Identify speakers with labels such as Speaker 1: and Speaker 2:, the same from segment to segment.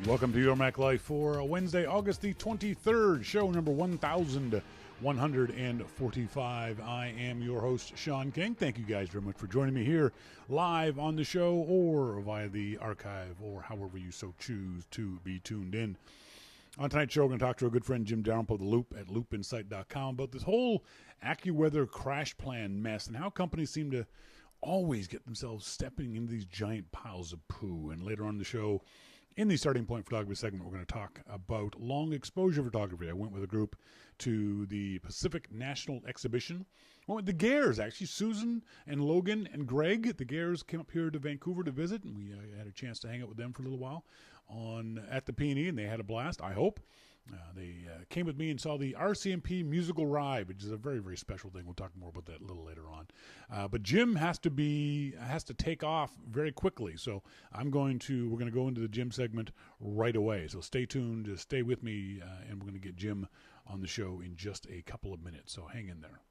Speaker 1: Welcome to Your Mac Life for Wednesday, August the 23rd, show number 1145. I am your host, Shawn King. Thank you guys very much for joining me here live on the show or via the archive or however you so choose to be tuned in. On tonight's show, we're going to talk to our good friend Jim Dalrymple of The Loop at loopinsight.com about this whole AccuWeather CrashPlan mess and how companies seem to always get themselves stepping into these giant piles of poo. And later on in the show, in the Starting Point Photography segment, we're going to talk about long exposure photography. I went with a group to the Pacific National Exhibition. I went with the Gares, actually. Susan and Logan and Greg. The Gares came up here to Vancouver to visit, and we had a chance to hang out with them for a little while at the P&E, and they had a blast, I hope. They came with me and saw the RCMP musical ride, which is a very, very special thing. We'll talk more about that a little later on. But Jim has to take off very quickly, so we're going to go into the Jim segment right away. So stay tuned, just stay with me, and we're going to get Jim on the show in just a couple of minutes. So hang in there.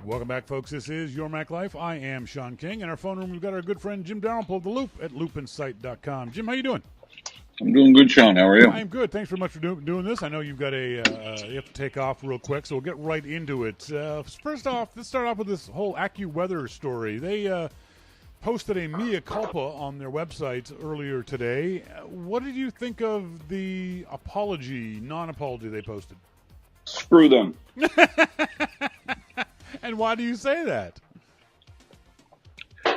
Speaker 1: Welcome back, folks. This is Your Mac Life. I am Shawn King. In our phone room, we've got our good friend Jim Dalrymple of The Loop at loopinsight.com. Jim, how you doing?
Speaker 2: I'm doing good, Shawn. How are you?
Speaker 1: I'm good. Thanks very much for doing this. I know you've got you have to take off real quick, so we'll get right into it. First off, let's start off with this whole AccuWeather story. They posted a mea culpa on their website earlier today. What did you think of the non-apology they posted?
Speaker 2: Screw them.
Speaker 1: And why do you say that?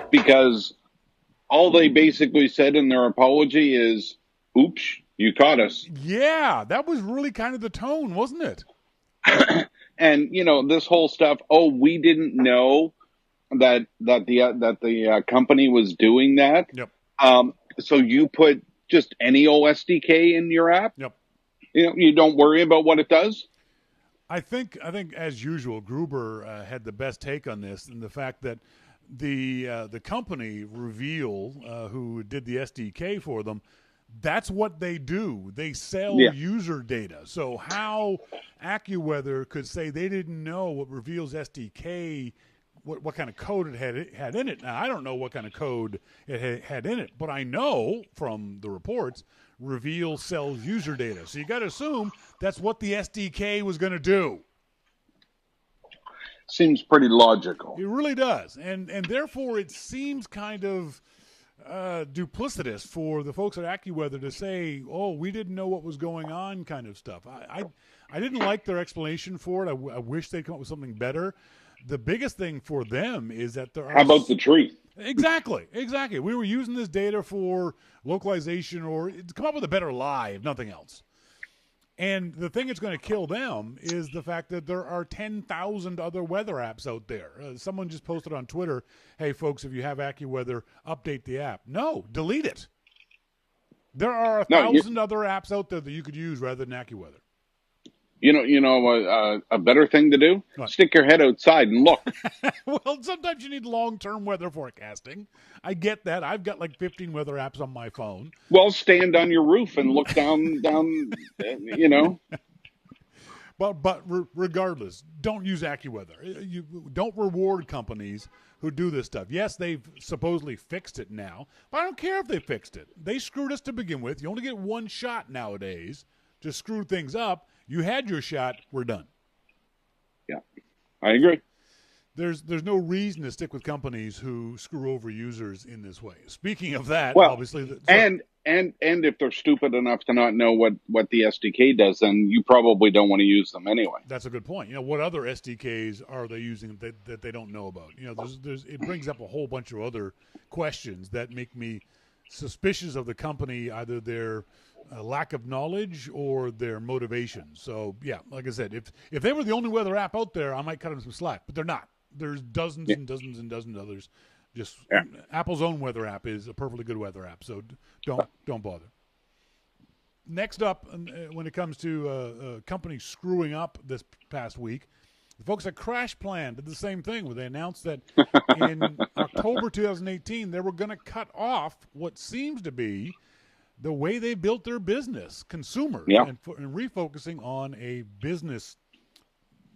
Speaker 2: Because all they basically said in their apology is, oops, you caught us.
Speaker 1: Yeah, that was really kind of the tone, wasn't it?
Speaker 2: And, this whole stuff, we didn't know that the company was doing that.
Speaker 1: Yep.
Speaker 2: So you put just any OSDK in your app?
Speaker 1: Yep.
Speaker 2: You don't worry about what it does?
Speaker 1: I think as usual, Gruber had the best take on this, and the fact that the company Reveal, who did the SDK for them, that's what they do. They sell user data. So how AccuWeather could say they didn't know what Reveal's SDK, what kind of code it had in it. Now, I don't know what kind of code it had in it, but I know from the reports Reveal sells user data. So you got to assume that's what the SDK was going to do.
Speaker 2: seems pretty logical.
Speaker 1: It really does, and therefore it seems kind of duplicitous for the folks at AccuWeather to say, "Oh, we didn't know what was going on," kind of stuff. I didn't like their explanation for it. I wish they'd come up with something better. The biggest thing for them is that there are.
Speaker 2: How about the truth?
Speaker 1: Exactly. We were using this data for localization or to come up with a better lie, if nothing else. And the thing that's going to kill them is the fact that there are 10,000 other weather apps out there. Someone just posted on Twitter, "Hey, folks, if you have AccuWeather, update the app." No, delete it. There are 1,000 other apps out there that you could use rather than AccuWeather.
Speaker 2: A better thing to do?
Speaker 1: What?
Speaker 2: Stick your head outside and look.
Speaker 1: Well, sometimes you need long-term weather forecasting. I get that. I've got like 15 weather apps on my phone.
Speaker 2: Well, stand on your roof and look down.
Speaker 1: But regardless, don't use AccuWeather. You don't reward companies who do this stuff. Yes, they've supposedly fixed it now, but I don't care if they fixed it. They screwed us to begin with. You only get one shot nowadays to screw things up. You had your shot. We're done.
Speaker 2: Yeah, I agree.
Speaker 1: There's no reason to stick with companies who screw over users in this way. Speaking of that,
Speaker 2: well,
Speaker 1: obviously,
Speaker 2: and if they're stupid enough to not know what the SDK does, then you probably don't want to use them anyway.
Speaker 1: That's a good point. What other SDKs are they using that they don't know about? It brings up a whole bunch of other questions that make me suspicious of the company, either their lack of knowledge or their motivation. So, yeah, like I said, if they were the only weather app out there, I might cut them some slack, but they're not. There's dozens and dozens and dozens of others. Apple's own weather app is a perfectly good weather app, so don't bother. Next up, when it comes to companies screwing up this past week, the folks at CrashPlan did the same thing where they announced that in October 2018 they were going to cut off what seems to be the way they built their business, consumers, and refocusing on a business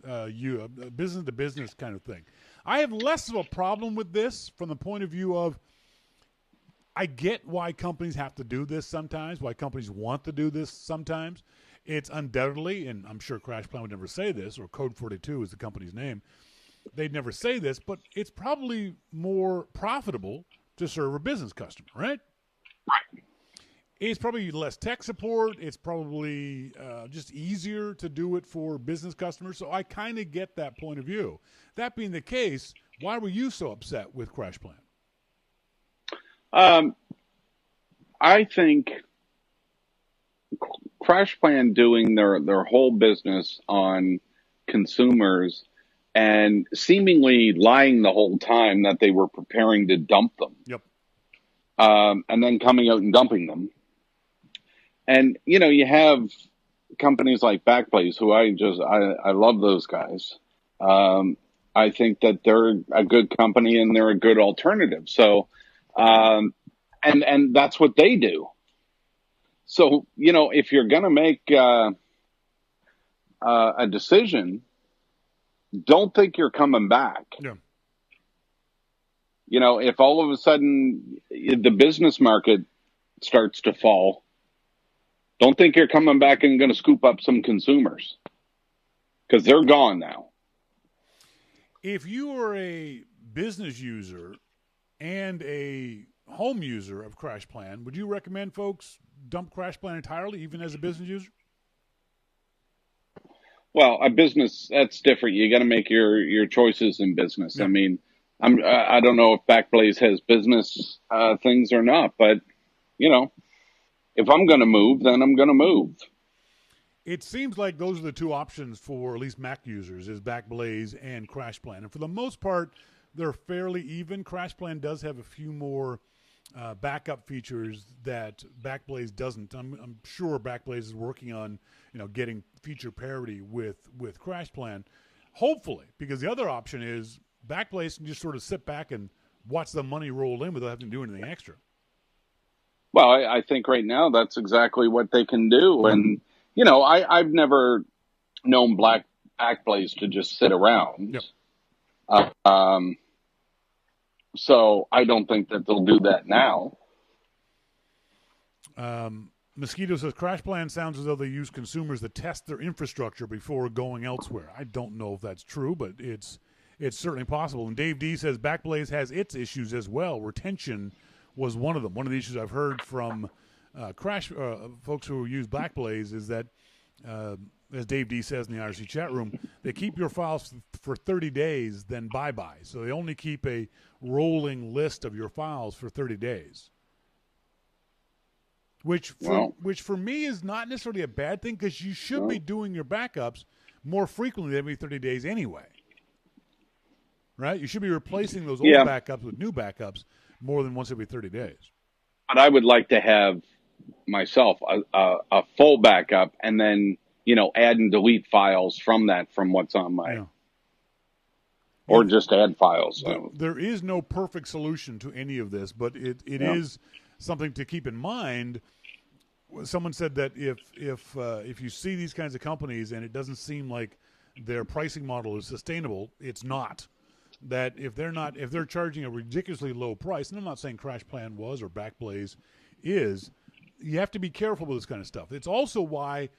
Speaker 1: business-to-business kind of thing. I have less of a problem with this from the point of view of I get why companies have to do this sometimes, why companies want to do this sometimes. It's undoubtedly, and I'm sure CrashPlan would never say this, or Code 42 is the company's name, they'd never say this, but it's probably more profitable to serve a business customer, right?
Speaker 2: Right.
Speaker 1: It's probably less tech support. It's probably just easier to do it for business customers. So I kind of get that point of view. That being the case, why were you so upset with CrashPlan?
Speaker 2: I think CrashPlan doing their whole business on consumers and seemingly lying the whole time that they were preparing to dump them.
Speaker 1: Yep.
Speaker 2: And then coming out and dumping them. And, you have companies like Backblaze, who I love those guys. I think that they're a good company and they're a good alternative. So, and that's what they do. So, if you're going to make a decision, don't think you're coming back.
Speaker 1: Yeah.
Speaker 2: If all of a sudden the business market starts to fall, don't think you're coming back and going to scoop up some consumers, because they're gone now.
Speaker 1: If you are a business user and a home user of CrashPlan, would you recommend folks dump CrashPlan entirely, even as a business user?
Speaker 2: Well, a business, that's different. You got to make your choices in business. Yeah. I mean, I don't know if Backblaze has business things or not, but if I'm going to move, then I'm going to move.
Speaker 1: It seems like those are the two options for at least Mac users, is Backblaze and CrashPlan. And for the most part, they're fairly even. CrashPlan does have a few more backup features that Backblaze doesn't. I'm sure Backblaze is working on getting feature parity with CrashPlan, hopefully, because the other option is Backblaze can just sort of sit back and watch the money roll in without having to do anything extra.
Speaker 2: Well, I think right now that's exactly what they can do. And, I've never known Backblaze to just sit around.
Speaker 1: Yep.
Speaker 2: So I don't think that they'll do that now.
Speaker 1: Mosquito says, CrashPlan sounds as though they use consumers to test their infrastructure before going elsewhere. I don't know if that's true, but it's it's certainly possible. And Dave D says Backblaze has its issues as well. Retention was one of them. One of the issues I've heard from folks who use Backblaze is that, as Dave D says in the IRC chat room, they keep your files for 30 days, then bye-bye. So they only keep a rolling list of your files for 30 days. Which for me is not necessarily a bad thing, because you should be doing your backups more frequently than every 30 days anyway. Right? You should be replacing those old backups with new backups more than once every 30 days.
Speaker 2: But I would like to have myself a full backup, and then, add and delete files from what's on my, or just add files.
Speaker 1: There is no perfect solution to any of this, but it is something to keep in mind. Someone said that if you see these kinds of companies and it doesn't seem like their pricing model is sustainable, it's not. That if they're charging a ridiculously low price, and I'm not saying CrashPlan was or Backblaze is, you have to be careful with this kind of stuff. It's also why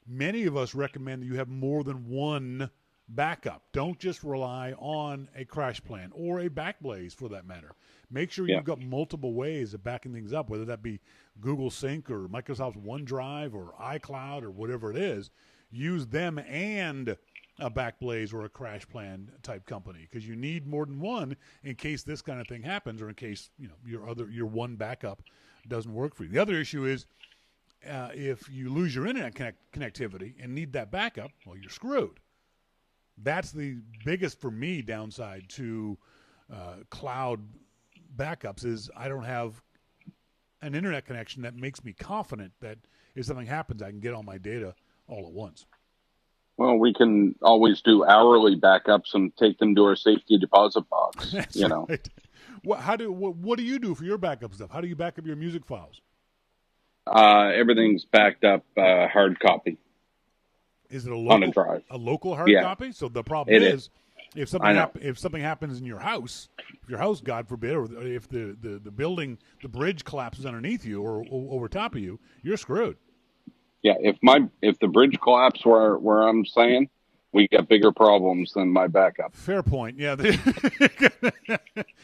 Speaker 1: many of us recommend that you have more than one backup. Don't just rely on a CrashPlan or a Backblaze for that matter. Make sure you've got multiple ways of backing things up, whether that be Google Sync or Microsoft OneDrive or iCloud or whatever it is. Use them and a Backblaze or a CrashPlan type company, because you need more than one in case this kind of thing happens, or in case your one backup doesn't work for you. The other issue is if you lose your internet connectivity and need that backup, well, you're screwed. That's the biggest, for me, downside to cloud backups is I don't have an internet connection that makes me confident that if something happens, I can get all my data all at once.
Speaker 2: Well, we can always do hourly backups and take them to our safety deposit box.
Speaker 1: That's right. What do you do for your backup stuff? How do you back up your music files?
Speaker 2: Everything's backed up hard copy.
Speaker 1: Is it a local hard copy? So the problem is if something happens in your house, if your house, God forbid, or if the building, the bridge collapses underneath you or over top of you, you're screwed.
Speaker 2: Yeah, if the bridge collapsed where I'm saying, we got bigger problems than my backup.
Speaker 1: Fair point. Yeah,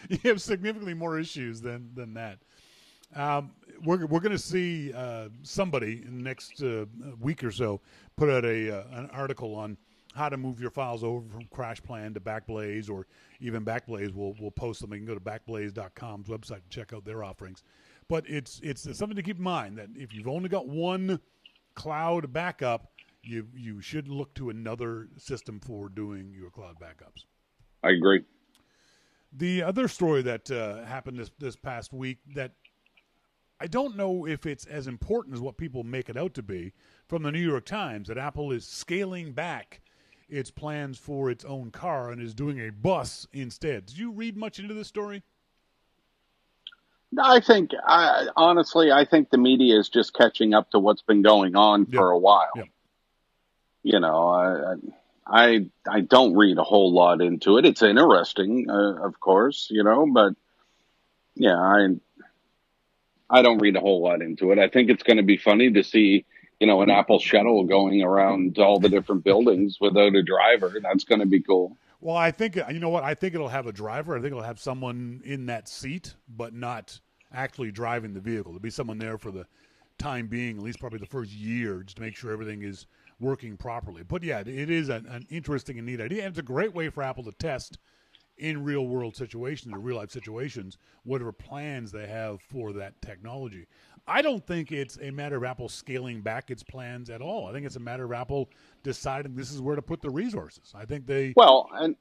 Speaker 1: you have significantly more issues than that. We're going to see somebody in the next week or so put out an article on how to move your files over from CrashPlan to Backblaze, or even Backblaze will post something. You can go to backblaze.com's website and check out their offerings. But it's something to keep in mind that if you've only got one cloud backup, you should look to another system for doing your cloud backups.
Speaker 2: I agree.
Speaker 1: The other story that happened this past week that I don't know if it's as important as what people make it out to be, from the New York Times, that Apple is scaling back its plans for its own car and is doing a bus instead. Did you read much into this story?
Speaker 2: Honestly, I think the media is just catching up to what's been going on for a while. Yep. I don't read a whole lot into it. It's interesting, of course, but I don't read a whole lot into it. I think it's going to be funny to see, an Apple shuttle going around all the different buildings without a driver. That's going to be cool.
Speaker 1: Well, I think, I think it'll have a driver. I think it'll have someone in that seat, but not actually driving the vehicle. There'll be someone there for the time being, at least probably the first year, just to make sure everything is working properly. But yeah, it is an interesting and neat idea. And it's a great way for Apple to test in real world situations or real life situations whatever plans they have for that technology. I don't think it's a matter of Apple scaling back its plans at all. I think it's a matter of Apple deciding this is where to put the resources. I think
Speaker 2: and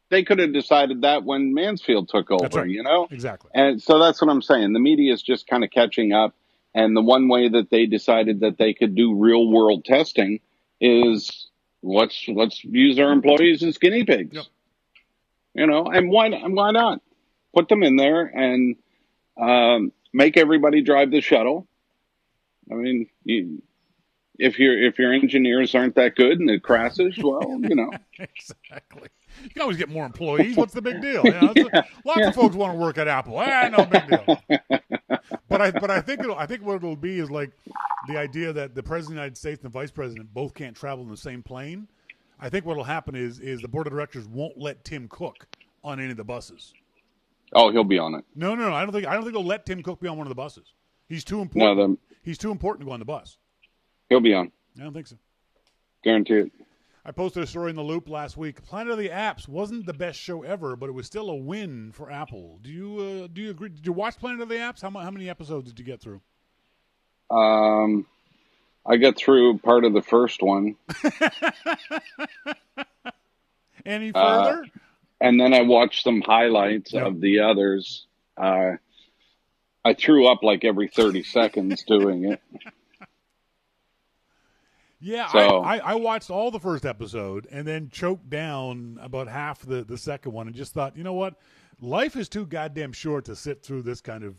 Speaker 2: they could have decided that when Mansfield took over,
Speaker 1: that's right. Exactly.
Speaker 2: And so that's what I'm saying. The media is just kind of catching up. And the one way that they decided that they could do real world testing is let's use our employees as guinea pigs.
Speaker 1: Yep.
Speaker 2: And why not put them in there and make everybody drive the shuttle? I mean, if your engineers aren't that good and it crashes, well,
Speaker 1: Exactly. You can always get more employees. What's the big deal? Lots of folks want to work at Apple. No big deal. But I think what it'll be is like the idea that the president of the United States and the vice president both can't travel in the same plane. I think what will happen is the board of directors won't let Tim Cook on any of the buses.
Speaker 2: Oh, he'll be on it.
Speaker 1: No. I don't think they'll let Tim Cook be on one of the buses. He's too important.
Speaker 2: No,
Speaker 1: He's too important to go on the bus.
Speaker 2: he'll be on.
Speaker 1: I don't think so.
Speaker 2: Guarantee it.
Speaker 1: I posted a story in the Loop last week. Planet of the Apps wasn't the best show ever, but it was still a win for Apple. Do you agree? Did you watch Planet of the Apps? How many episodes did you get through?
Speaker 2: I got through part of the first one.
Speaker 1: Any further?
Speaker 2: And then I watched some highlights of the others. I threw up like every 30 seconds doing it.
Speaker 1: Yeah,
Speaker 2: so,
Speaker 1: I watched all the first episode and then choked down about half the second one and just thought, you know what? Life is too goddamn short to sit through this kind of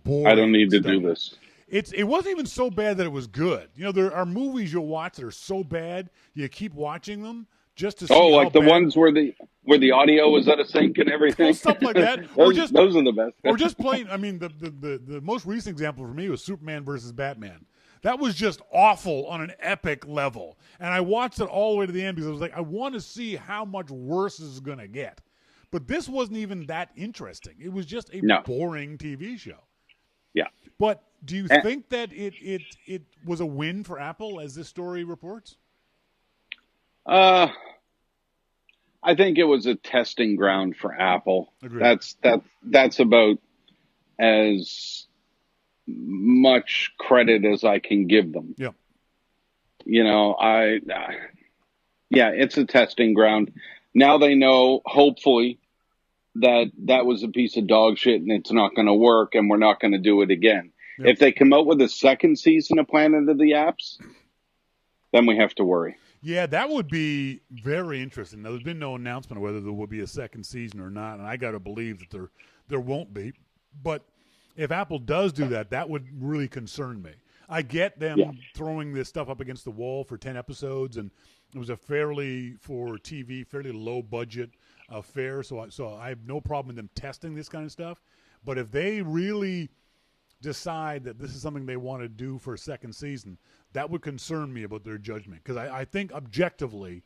Speaker 1: boring
Speaker 2: I don't need to
Speaker 1: stuff.
Speaker 2: do this.
Speaker 1: It wasn't even so bad that it was good. You know, there are movies you'll watch that are so bad you keep watching them just to see.
Speaker 2: Oh, like the
Speaker 1: bad.
Speaker 2: ones where the audio was out of sync and everything.
Speaker 1: Stuff like that.
Speaker 2: those are the best.
Speaker 1: Or just plain. I mean, the most recent example for me was Superman versus Batman. That was just awful on an epic level, and I watched it all the way to the end because I was like, I want to see how much worse this is going to get. But this wasn't even that interesting. It was just a boring TV show.
Speaker 2: Yeah.
Speaker 1: But do you think that it was a win for Apple, as this story reports?
Speaker 2: I think it was a testing ground for Apple.
Speaker 1: Agreed.
Speaker 2: That's about as much credit as I can give them.
Speaker 1: Yeah.
Speaker 2: You know, it's a testing ground. Now they know, hopefully, that was a piece of dog shit and it's not going to work and we're not going to do it again. Yep. If they come out with a second season of Planet of the Apps, then we have to worry.
Speaker 1: Yeah, that would be very interesting. Now, there's been no announcement of whether there will be a second season or not, and I got to believe that there won't be. But if Apple does do that, that would really concern me. I get them throwing this stuff up against the wall for 10 episodes, and it was a fairly low budget affair, so I have no problem with them testing this kind of stuff. But if they really decide that this is something they want to do for a second season, that would concern me about their judgment, because I think objectively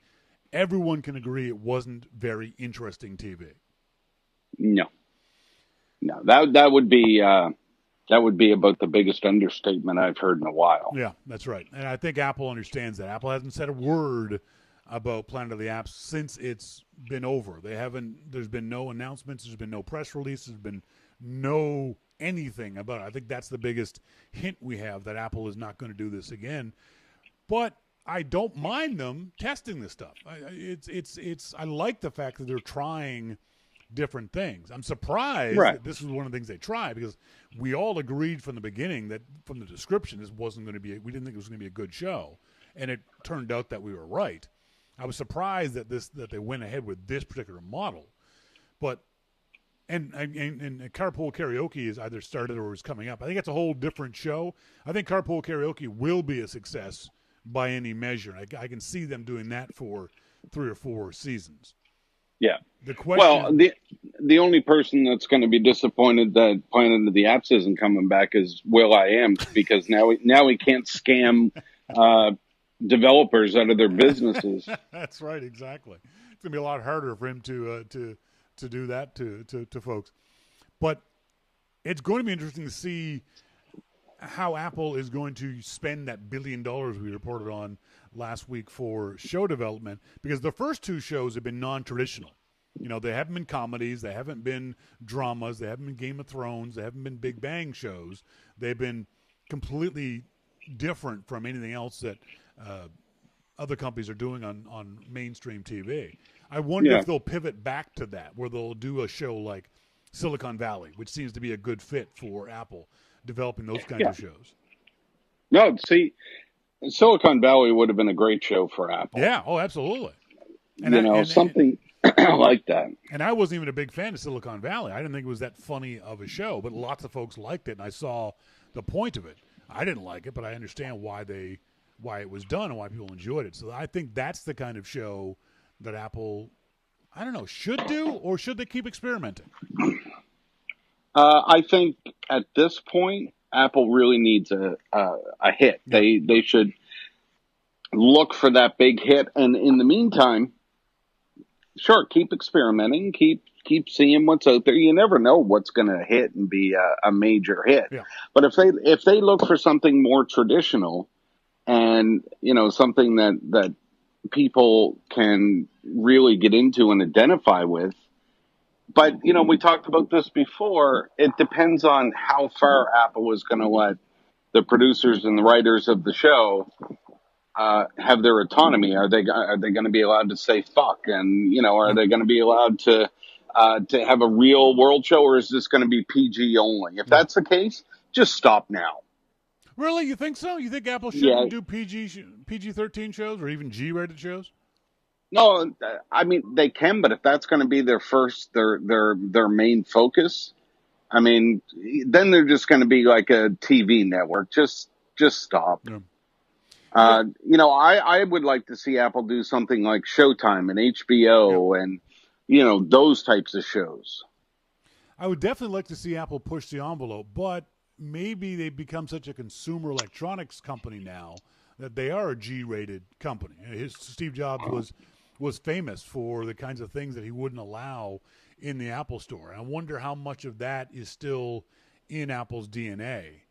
Speaker 1: everyone can agree it wasn't very interesting TV.
Speaker 2: No, that would be about the biggest understatement I've heard in a while.
Speaker 1: Yeah, that's right. And I think Apple understands that. Apple hasn't said a word about Planet of the Apps since it's been over. There's been no announcements, there's been no press releases, there's been no anything about it. I think that's the biggest hint we have, that Apple is not going to do this again. But I don't mind them testing this stuff. I like the fact that they're trying different things. I'm surprised that this is one of the things they try, because we all agreed from the beginning that from the description we didn't think it was going to be a good show, and it turned out that we were right. I was surprised that they went ahead with this particular model, but and Carpool Karaoke is either started or is coming up. I think it's a whole different show. I think Carpool Karaoke will be a success by any measure. I can see them doing that for 3 or 4 seasons.
Speaker 2: Yeah.
Speaker 1: The question,
Speaker 2: the only person that's going to be disappointed that Planet of the Apps isn't coming back is Will.i.am, because now he can't scam developers out of their businesses.
Speaker 1: That's right, exactly. It's going to be a lot harder for him to do that to folks. But it's going to be interesting to see how Apple is going to spend that $1 billion we reported on last week for show development, because the first 2 shows have been non-traditional. You know, they haven't been comedies, they haven't been dramas, they haven't been Game of Thrones, they haven't been Big Bang shows. They've been completely different from anything else that other companies are doing on mainstream TV. I wonder if they'll pivot back to that, where they'll do a show like Silicon Valley, which seems to be a good fit for Apple, developing those kinds of shows.
Speaker 2: No, see, Silicon Valley would have been a great show for Apple.
Speaker 1: Yeah, oh, absolutely. And
Speaker 2: something like that.
Speaker 1: And I wasn't even a big fan of Silicon Valley. I didn't think it was that funny of a show, but lots of folks liked it, and I saw the point of it. I didn't like it, but I understand why it was done and why people enjoyed it. So I think that's the kind of show that Apple, I don't know, should do, or should they keep experimenting?
Speaker 2: I think at this point, Apple really needs a hit. Yeah. They should. look for that big hit. And in the meantime, sure, keep experimenting, keep seeing what's out there. You never know what's going to hit and be a major hit.
Speaker 1: Yeah.
Speaker 2: But if they look for something more traditional, and something that people can really get into and identify with. But we talked about this before. It depends on how far Apple is going to let the producers and the writers of the show have their autonomy. Are they going to be allowed to say fuck? And are they going to be allowed to have a real world show, or is this going to be PG only? If that's the case, just stop now.
Speaker 1: Really? You think so? You think Apple shouldn't do PG-13 shows or even G-rated shows?
Speaker 2: No, I mean they can, but if that's going to be their main focus, I mean, then they're just going to be like a TV network. Just stop.
Speaker 1: Yeah.
Speaker 2: I would like to see Apple do something like Showtime and HBO and those types of shows.
Speaker 1: I would definitely like to see Apple push the envelope, but maybe they become such a consumer electronics company now that they are a G-rated company. Steve Jobs was famous for the kinds of things that he wouldn't allow in the Apple Store. And I wonder how much of that is still in Apple's DNA,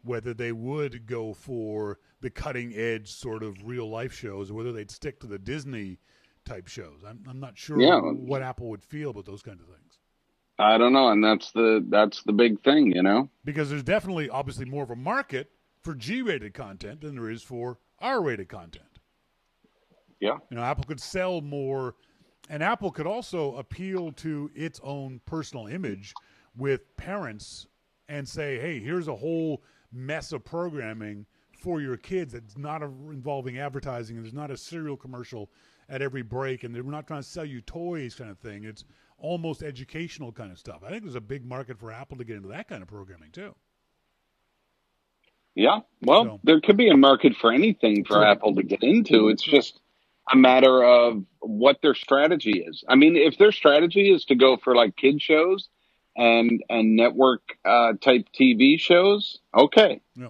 Speaker 1: whether they would go for the cutting-edge sort of real-life shows or whether they'd stick to the Disney-type shows. I'm not sure what Apple would feel about those kinds of things.
Speaker 2: I don't know, and that's the big thing,
Speaker 1: Because there's definitely, obviously, more of a market for G-rated content than there is for R-rated content.
Speaker 2: Yeah.
Speaker 1: Apple could sell more, and Apple could also appeal to its own personal image with parents and say, hey, here's a whole mess of programming for your kids that's not involving advertising, and there's not a cereal commercial at every break, and they're not trying to sell you toys kind of thing. It's almost educational kind of stuff. I think there's a big market for Apple to get into that kind of programming too.
Speaker 2: Yeah, well, there could be a market for anything for Apple to get into. It's just a matter of what their strategy is. I mean, if their strategy is to go for like kid shows and network type TV shows, okay.
Speaker 1: Yeah.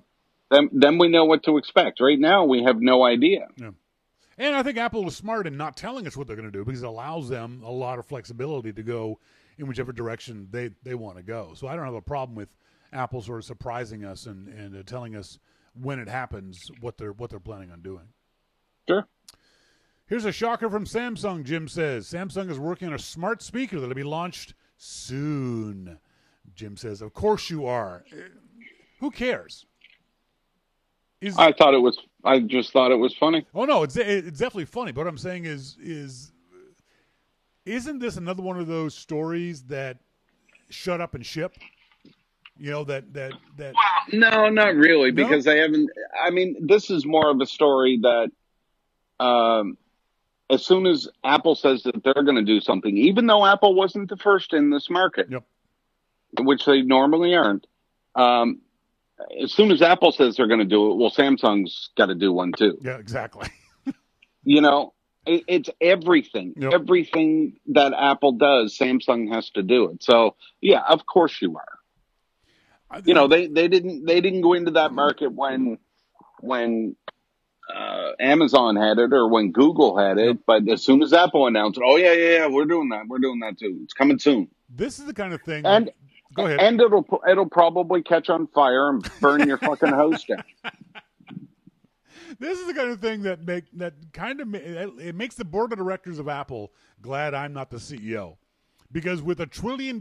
Speaker 2: Then we know what to expect. Right now, we have no idea.
Speaker 1: Yeah. And I think Apple was smart in not telling us what they're going to do because it allows them a lot of flexibility to go in whichever direction they want to go. So I don't have a problem with Apple sort of surprising us and telling us when it happens what they're planning on doing.
Speaker 2: Sure.
Speaker 1: Here's a shocker from Samsung. Jim says Samsung is working on a smart speaker that'll be launched soon. Jim says, "Of course you are. Who cares?" I
Speaker 2: just thought it was funny.
Speaker 1: Oh no, it's definitely funny. But what I'm saying is isn't this another one of those stories that shut up and ship? That.
Speaker 2: No, not really, because they haven't. I mean, this is more of a story that, as soon as Apple says that they're going to do something, even though Apple wasn't the first in this market, which they normally aren't. As soon as Apple says they're going to do it, well, Samsung's got to do one too.
Speaker 1: Yeah, exactly.
Speaker 2: It's everything. Yep. Everything that Apple does, Samsung has to do it. So, yeah, of course you are. They didn't go into that market when Amazon had it or when Google had it. Yep. But as soon as Apple announced it, we're doing that too. It's coming soon.
Speaker 1: This is the kind of thing.
Speaker 2: Go ahead. And it'll probably catch on fire and burn your fucking house down.
Speaker 1: This is the kind of thing that makes the board of directors of Apple glad I'm not the CEO, because with $1 trillion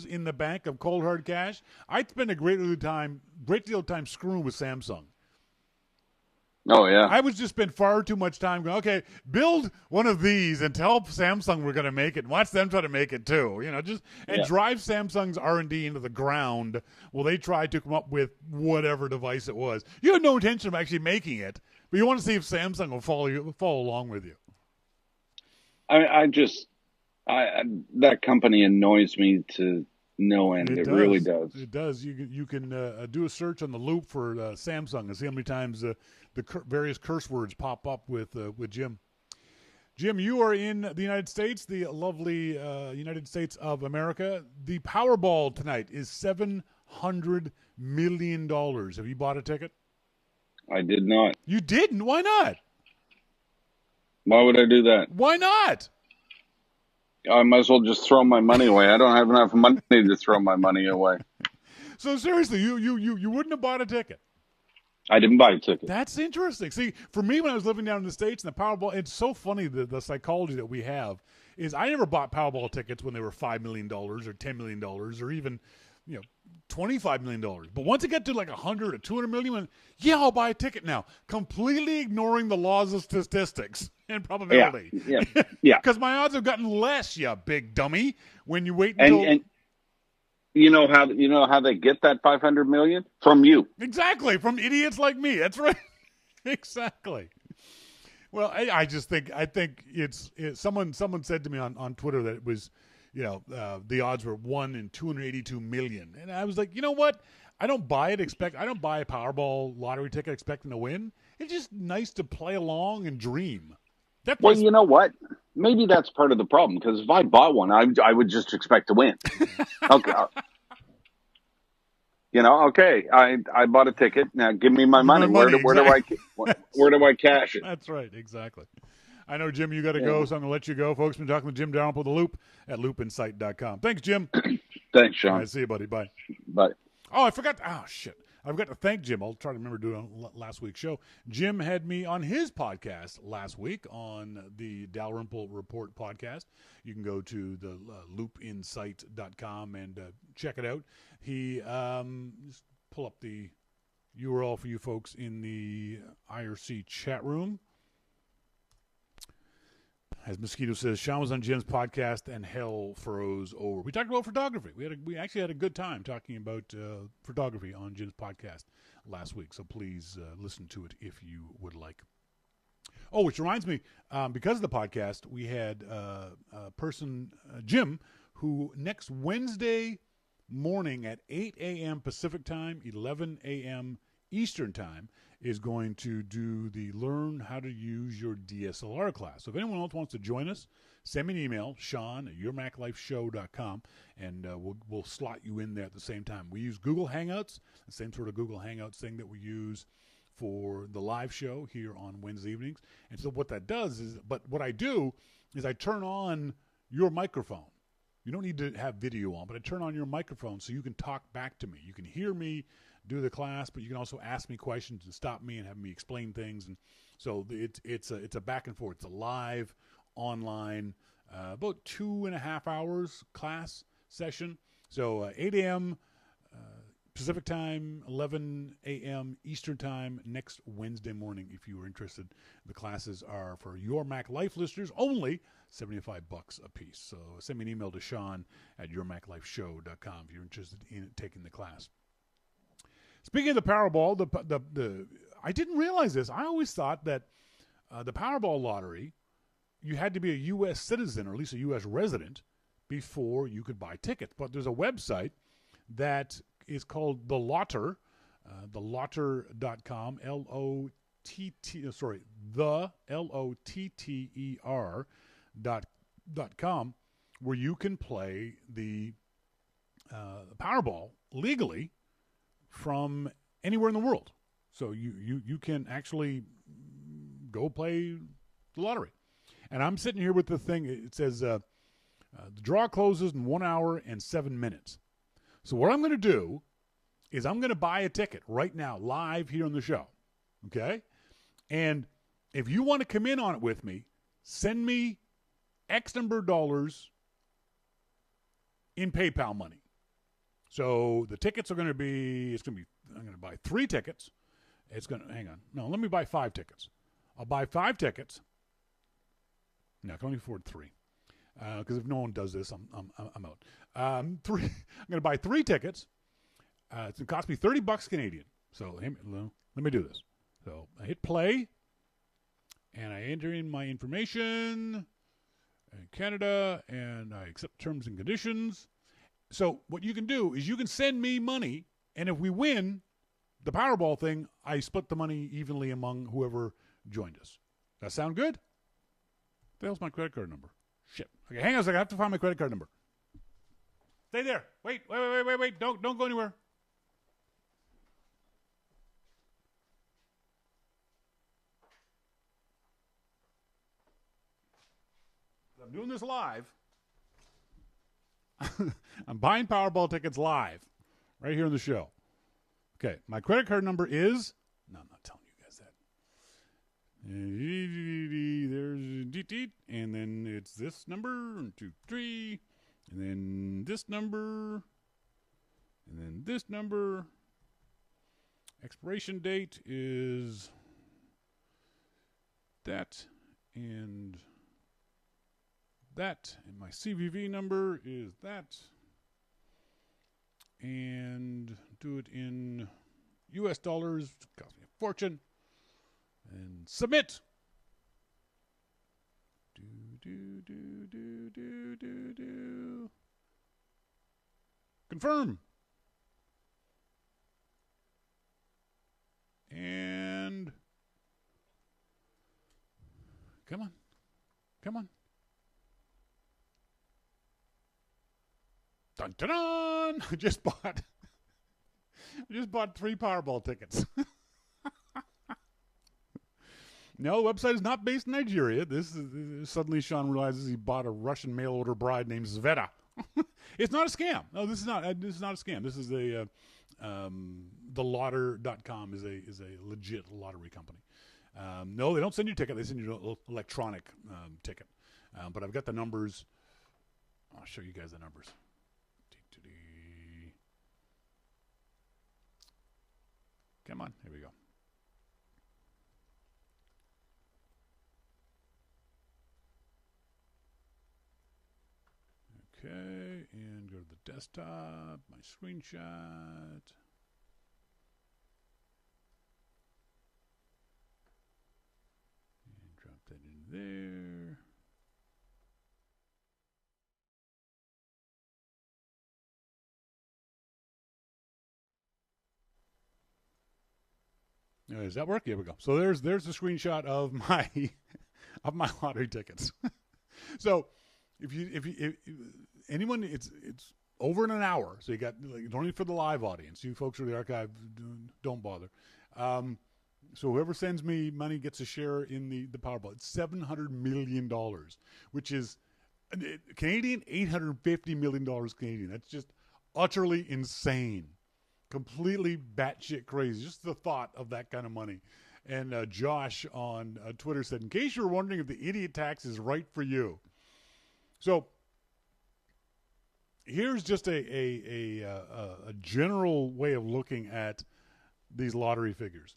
Speaker 1: in the bank of cold hard cash, I'd spend a great deal of time screwing with Samsung.
Speaker 2: Oh, yeah.
Speaker 1: I would just spend far too much time going, okay, build one of these and tell Samsung we're going to make it and watch them try to make it too. Drive Samsung's R&D into the ground while they try to come up with whatever device it was. You have no intention of actually making it, but you want to see if Samsung will follow along with you.
Speaker 2: That company annoys me to no end. It really does.
Speaker 1: It does. You can do a search on the Loop for Samsung and see how many times the various curse words pop up with Jim. Jim, you are in the United States, the lovely United States of America. The Powerball tonight is $700 million. Have you bought a ticket?
Speaker 2: I did not.
Speaker 1: You didn't? Why not?
Speaker 2: Why would I do that?
Speaker 1: Why not?
Speaker 2: I might as well just throw my money away. I don't have enough money to throw my money away.
Speaker 1: So seriously, you wouldn't have bought a ticket.
Speaker 2: I didn't buy a ticket.
Speaker 1: That's interesting. See, for me, when I was living down in the States and the Powerball, it's so funny the psychology that we have is I never bought Powerball tickets when they were $5 million or $10 million or even, $25 million. But once it got to like 100 or 200 million, yeah, I'll buy a ticket now, completely ignoring the laws of statistics and probability.
Speaker 2: Yeah.
Speaker 1: Because my odds have gotten less, you big dummy, when you wait until...
Speaker 2: And you know how they get that 500 million? From you.
Speaker 1: Exactly, from idiots like me. That's right. Exactly. Well, I think it's someone said to me on Twitter that it was, the odds were 1 in 282 million, and I was like, you know what? I don't buy it. I don't buy a Powerball lottery ticket expecting to win. It's just nice to play along and dream.
Speaker 2: Well, you know what? Maybe that's part of the problem, because if I bought one, I would just expect to win. Okay. Okay, I bought a ticket. Now give me my money. Where do I cash it?
Speaker 1: That's right, exactly. I know, Jim, you got to go, so I'm going to let you go. Folks, been talking with Jim Dalrymple, The Loop, at loopinsight.com. Thanks, Jim.
Speaker 2: Thanks, Shawn.
Speaker 1: All right, see you, buddy. Bye.
Speaker 2: Bye.
Speaker 1: Oh, I forgot. Oh, shit. I've got to thank Jim. I'll try to remember to do it on last week's show. Jim had me on his podcast last week on the Dalrymple Report podcast. You can go to the loopinsight.com and check it out. He just pull up the URL for you folks in the IRC chat room. As Mosquito says, Shawn was on Jim's podcast and hell froze over. We talked about photography. We actually had a good time talking about photography on Jim's podcast last week. So please listen to it if you would like. Oh, which reminds me, because of the podcast, we had a person, Jim, who next Wednesday morning at 8 a.m. Pacific time, 11 a.m. Eastern time, is going to do the Learn How to Use Your DSLR class. So if anyone else wants to join us, send me an email, Shawn at yourmaclifeshow.com, and we'll slot you in there at the same time. We use Google Hangouts, the same sort of Google Hangouts thing that we use for the live show here on Wednesday evenings. And so what that does is, but what I do is I turn on your microphone. You don't need to have video on, but I turn on your microphone so you can talk back to me. You can hear me do the class, but you can also ask me questions and stop me and have me explain things. And so it's a back and forth. It's a live online, about 2.5 hours class session. So 8 a.m. Pacific time, 11 a.m. Eastern time next Wednesday morning. If you are interested, the classes are for Your Mac Life listeners only, $75 a piece. So send me an email to Shawn at yourmaclifeshow.com if you're interested in taking the class. Speaking of the Powerball, I didn't realize this. I always thought that the Powerball lottery, you had to be a U.S. citizen or at least a U.S. resident before you could buy tickets. But there's a website that is called The Lotter, thelotter.com, LOTTER.com, where you can play the Powerball legally from anywhere in the world. So you can actually go play the lottery. And I'm sitting here with the thing. It says the draw closes in 1 hour and 7 minutes. So what I'm going to do is I'm going to buy a ticket right now, live here on the show. Okay? And if you want to come in on it with me, send me X number of dollars in PayPal money. So the tickets are going to be, I'm going to buy 3 tickets. Hang on. No, let me buy 5 tickets. I'll buy 5 tickets. No, I can only afford 3. Because if no one does this, I'm out. I'm going to buy 3 tickets. It's going to cost me $30 Canadian. So let me do this. So I hit play, and I enter in my information, in Canada, and I accept terms and conditions. So what you can do is you can send me money, and if we win the Powerball thing, I split the money evenly among whoever joined us. That sound good? What the hell's my credit card number? Shit. Okay, hang on a second. I have to find my credit card number. Stay there. Wait. Don't go anywhere. I'm doing this live. I'm buying Powerball tickets live right here on the show. Okay, my credit card number is... No, I'm not telling you guys that. There's... And then it's this number, 1, 2, 3. And then this number. And then this number. Expiration date is that and that. And my CVV number is that. And do it in US dollars. Cost me a fortune. And submit. Do. Confirm. And come on. Dun dun dun! I just bought 3 Powerball tickets. No, the website is not based in Nigeria. This is suddenly Shawn realizes he bought a Russian mail order bride named Zveta. It's not a scam. No, this is not a scam. This is the Lotter.com is a legit lottery company. No, they don't send you a ticket. They send you an electronic ticket. But I've got the numbers. I'll show you guys the numbers. Come on, here we go. Okay, and go to the desktop, my screenshot. And drop that in there. Does that work? Here we go. So there's the screenshot of my lottery tickets. So if anyone, it's over in an hour. So you got only for the live audience. You folks who are the archive, don't bother. So whoever sends me money gets a share in the Powerball. It's $700 million, which is Canadian, $850 million Canadian. That's just utterly insane. Completely batshit crazy. Just the thought of that kind of money. And Josh on Twitter said, in case you're wondering if the idiot tax is right for you. So here's just a general way of looking at these lottery figures.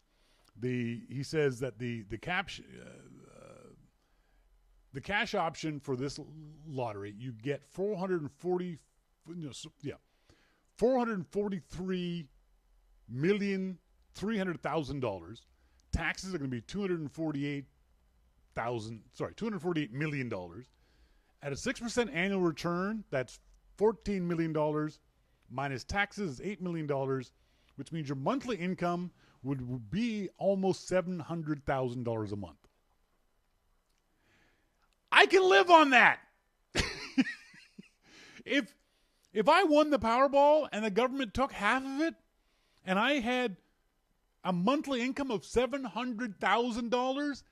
Speaker 1: He says that the cash option for this lottery, you get $443,300,000. Taxes are going to be $248 million. At a 6% annual return, that's $14 million minus taxes is $8 million, which means your monthly income would be almost $700,000 a month. I can live on that. If I won the Powerball and the government took half of it and I had a monthly income of $700,000,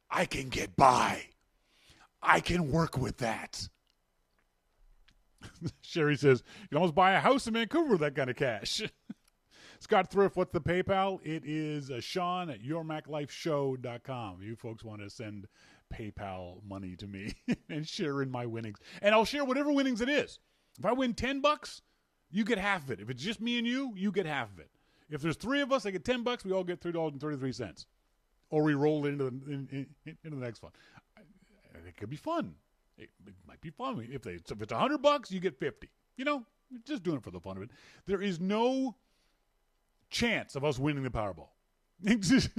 Speaker 1: I can get by. I can work with that. Sherry says, you can almost buy a house in Vancouver with that kind of cash. Scott Thrift, what's the PayPal? It is Shawn at yourmaclifeshow.com. You folks want to send PayPal money to me and share in my winnings. And I'll share whatever winnings it is. If I win $10, you get half of it. If it's just me and you get half of it. If there's 3 of us, I get $10. We all get $3.33. Or we roll into the next one. It could be fun. It might be fun. If it's $100, you get 50. Just doing it for the fun of it. There is no chance of us winning the Powerball. Just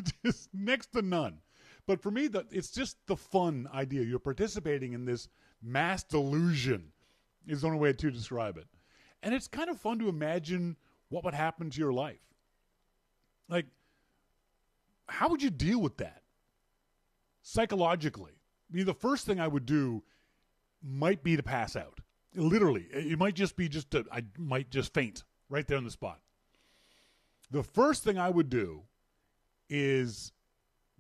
Speaker 1: next to none. But for me, it's just the fun idea. You're participating in this mass delusion is the only way to describe it. And it's kind of fun to imagine what would happen to your life. Like, how would you deal with that psychologically? I mean, the first thing I would do might be to pass out. Literally. It might just be I might just faint right there on the spot. The first thing I would do is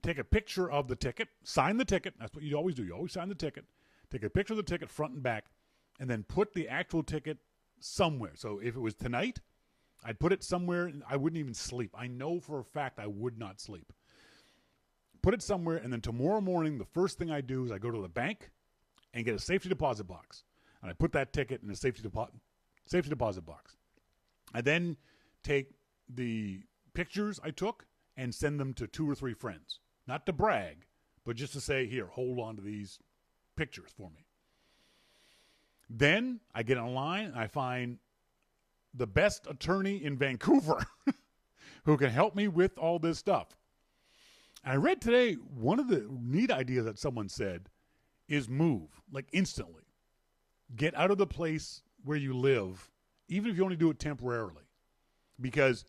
Speaker 1: take a picture of the ticket, sign the ticket. That's what you always do. You always sign the ticket. take a picture of the ticket front and back, and then put the actual ticket somewhere. So if it was tonight, I'd put it somewhere. I wouldn't even sleep. I know for a fact I would not sleep. Put it somewhere, and then tomorrow morning, the first thing I do is I go to the bank and get a safety deposit box. And I put that ticket in a safety deposit box. I then take the pictures I took and send them to 2 or 3 friends. Not to brag, but just to say, here, hold on to these pictures for me. Then I get online and I find the best attorney in Vancouver who can help me with all this stuff. And I read today, one of the neat ideas that someone said is move, like instantly. Get out of the place where you live, even if you only do it temporarily. Because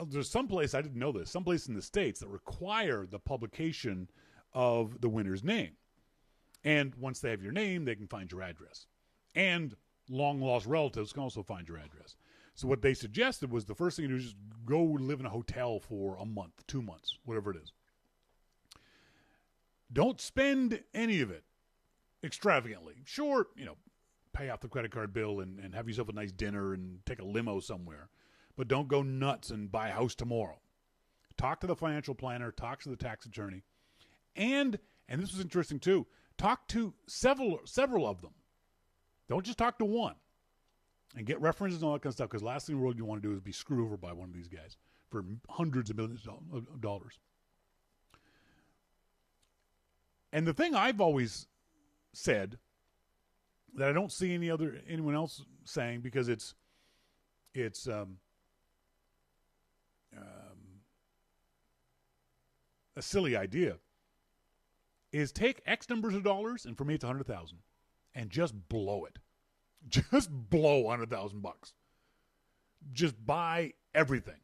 Speaker 1: there's some place, I didn't know this, some place in the States that require the publication of the winner's name. And once they have your name, they can find your address. And long-lost relatives can also find your address. So what they suggested was the first thing you do is just go live in a hotel for a month, 2 months, whatever it is. Don't spend any of it extravagantly. Sure, pay off the credit card bill and have yourself a nice dinner and take a limo somewhere. But don't go nuts and buy a house tomorrow. Talk to the financial planner, talk to the tax attorney. And this was interesting too, talk to several of them. Don't just talk to one. And get references and all that kind of stuff, because last thing in the world you want to do is be screwed over by one of these guys for hundreds of millions of dollars. And the thing I've always said that I don't see anyone else saying, because it's a silly idea, is take X numbers of dollars, and for me it's 100,000, and just blow it. Just blow $100,000. Just buy everything,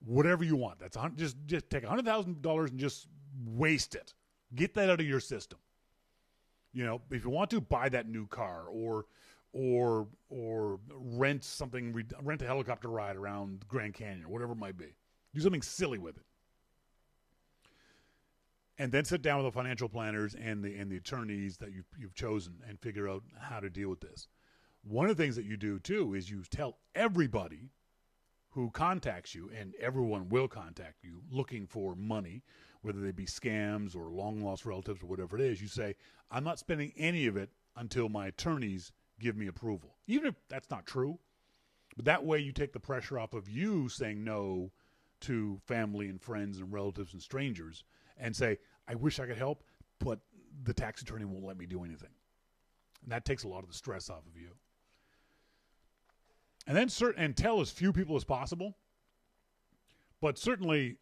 Speaker 1: whatever you want. That's just take $100,000 and just waste it. Get that out of your system. If you want to, buy that new car, or rent something, rent a helicopter ride around Grand Canyon, or whatever it might be. Do something silly with it. And then sit down with the financial planners and the attorneys that you've chosen and figure out how to deal with this. One of the things that you do, too, is you tell everybody who contacts you, and everyone will contact you looking for money, whether they be scams or long-lost relatives or whatever it is. You say, I'm not spending any of it until my attorneys give me approval. Even if that's not true. But that way you take the pressure off of you saying no to family and friends and relatives and strangers, and say, I wish I could help, but the tax attorney won't let me do anything. And that takes a lot of the stress off of you. And then tell as few people as possible. But certainly,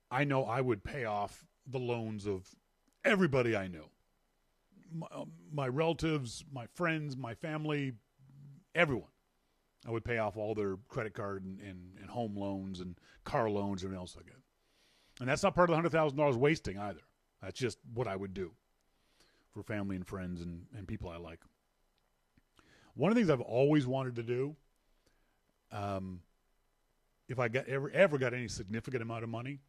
Speaker 1: I know I would pay off the loans of everybody I know. My relatives, my friends, my family, everyone. I would pay off all their credit card and home loans and car loans and everything else like that. And that's not part of the $100,000 wasting either. That's just what I would do for family and friends and people I like. One of the things I've always wanted to do, if I ever got any significant amount of money,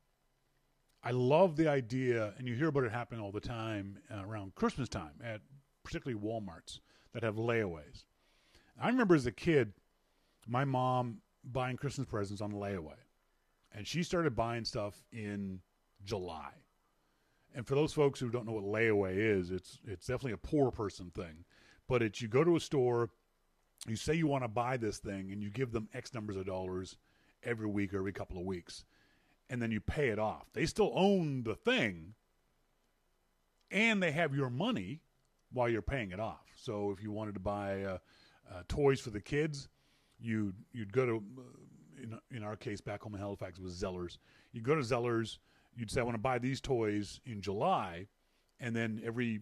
Speaker 1: I love the idea, and you hear about it happening all the time around Christmas time at particularly Walmarts that have layaways. I remember as a kid, my mom buying Christmas presents on layaway. And she started buying stuff in July. And for those folks who don't know what layaway is, it's definitely a poor person thing. But it's, you go to a store, you say you want to buy this thing, and you give them X numbers of dollars every week or every couple of weeks. And then you pay it off. They still own the thing, and they have your money while you're paying it off. So if you wanted to buy toys for the kids, you'd go to... in our case, back home in Halifax, it was Zellers. You go to Zellers, you'd say, I want to buy these toys in July, and then every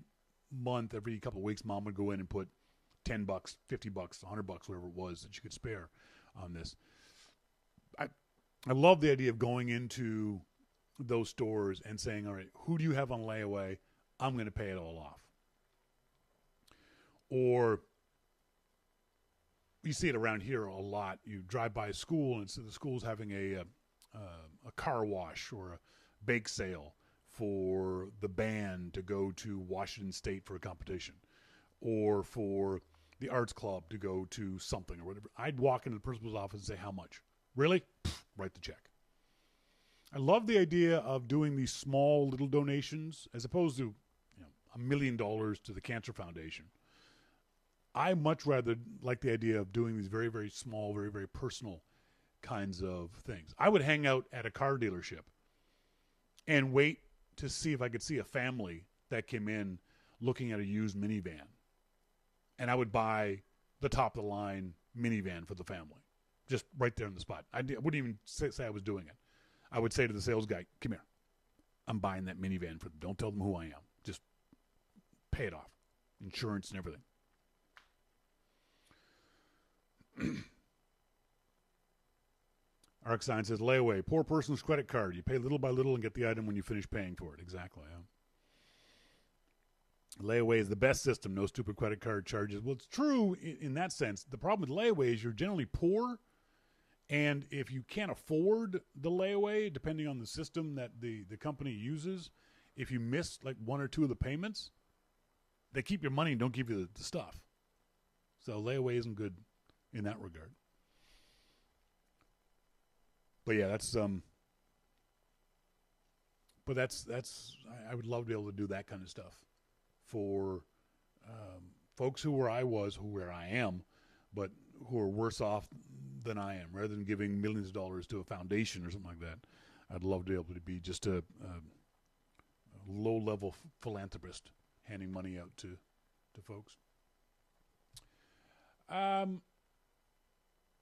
Speaker 1: month, every couple of weeks, Mom would go in and put $10, $50, $100, whatever it was that you could spare on this. I love the idea of going into those stores and saying, all right, who do you have on layaway? I'm going to pay it all off. Or you see it around here a lot. You drive by a school, and so the school's having a car wash or a bake sale for the band to go to Washington State for a competition, or for the arts club to go to something or whatever, I'd walk into the principal's office and say, how much? Really? Pfft, write the check. I love the idea of doing these small little donations as opposed to $1 million to the Cancer Foundation. I much rather like the idea of doing these very, very small, very, very personal kinds of things. I would hang out at a car dealership and wait to see if I could see a family that came in looking at a used minivan. And I would buy the top-of-the-line minivan for the family, just right there on the spot. I wouldn't even say I was doing it. I would say to the sales guy, come here. I'm buying that minivan for them. Don't tell them who I am. Just pay it off. Insurance and everything. Arcsign says, layaway, poor person's credit card. You pay little by little and get the item when you finish paying for it. Exactly, yeah. Layaway is the best system. No stupid credit card charges. Well, it's true in that sense. The problem with layaway is you're generally poor, and if you can't afford the layaway, depending on the system that the company uses, if you miss like one or two of the payments, they keep your money and don't give you the stuff. So layaway isn't good in that regard. But yeah, that's I would love to be able to do that kind of stuff for folks who where I am, but who are worse off than I am. Rather than giving millions of dollars to a foundation or something like that, I'd love to be able to be just a low-level philanthropist handing money out to folks.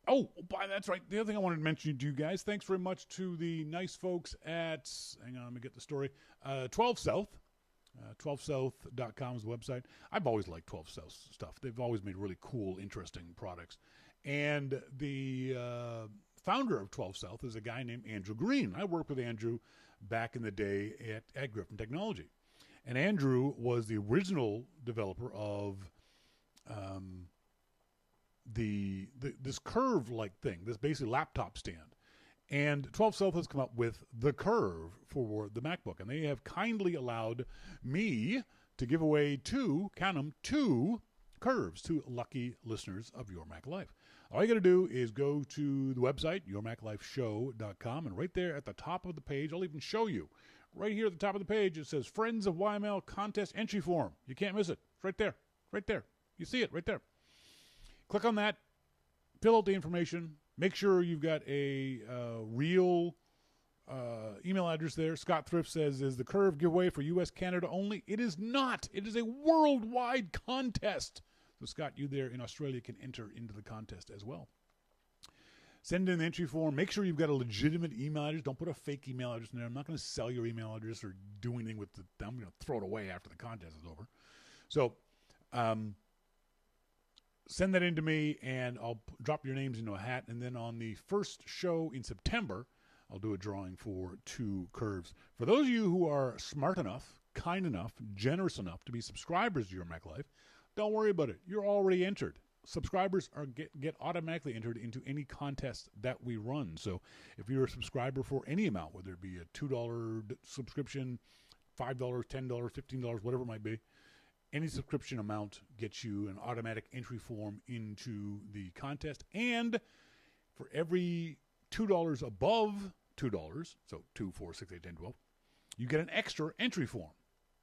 Speaker 1: That's right. The other thing I wanted to mention to you guys, thanks very much to the nice folks at, hang on, let me get the story, 12 South. 12south.com is the website. I've always liked 12 South stuff. They've always made really cool, interesting products. And the founder of 12 South is a guy named Andrew Green. I worked with Andrew back in the day at Griffin Technology. And Andrew was the original developer of this curve-like thing, this basically laptop stand. And 12 South has come up with the Curve for the MacBook. And they have kindly allowed me to give away two Curves to lucky listeners of Your Mac Life. All you got to do is go to the website, yourmaclifeshow.com, and right there at the top of the page, I'll even show you. Right here at the top of the page, it says Friends of YML Contest Entry Form. You can't miss it. It's right there. Right there. You see it right there. Click on that. Fill out the information. Make sure you've got a real email address there. Scott Thrift says, is the Curve giveaway for U.S., Canada only? It is not. It is a worldwide contest. So, Scott, you there in Australia can enter into the contest as well. Send in the entry form. Make sure you've got a legitimate email address. Don't put a fake email address in there. I'm not going to sell your email address or do anything with it. I'm going to throw it away after the contest is over. So, send that in to me, and I'll drop your names into a hat. And then on the first show in September, I'll do a drawing for 2 Curves. For those of you who are smart enough, kind enough, generous enough to be subscribers to Your Mac Life, don't worry about it. You're already entered. Subscribers get automatically entered into any contest that we run. So if you're a subscriber for any amount, whether it be a $2 subscription, $5, $10, $15, whatever it might be, any subscription amount gets you an automatic entry form into the contest. And for every $2 above $2, so 2, 4, 6, 8, 10, 12, you get an extra entry form.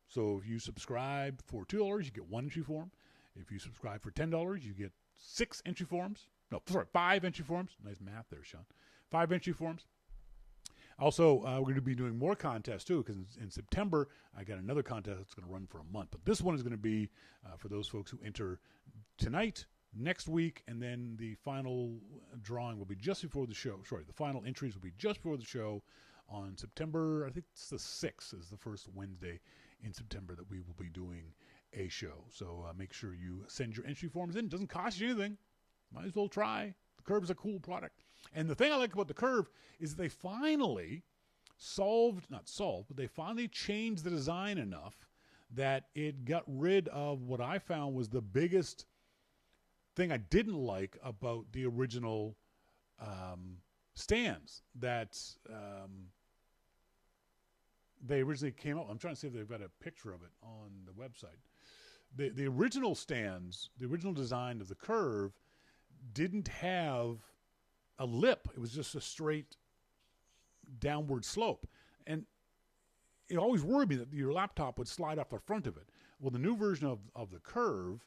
Speaker 1: So if you subscribe for $2, you get 1 entry form. If you subscribe for $10, you get 6 entry forms. No, sorry, 5 entry forms. Nice math there, Shawn. 5 entry forms. Also, we're going to be doing more contests, too, because in September, I got another contest that's going to run for a month. But this one is going to be for those folks who enter tonight, next week, and then the final drawing will be just before the show. Sorry, the final entries will be just before the show on September, I think it's the 6th is the first Wednesday in September that we will be doing a show. So make sure you send your entry forms in. It doesn't cost you anything. Might as well try. The Curve is a cool product. And the thing I like about the Curve is they finally they finally changed the design enough that it got rid of what I found was the biggest thing I didn't like about the original stands. That they originally came up. I'm trying to see if they've got a picture of it on the website. The original stands, the original design of the Curve, didn't have a lip. It was just a straight downward slope. And it always worried me that your laptop would slide off the front of it. Well, the new version of the Curve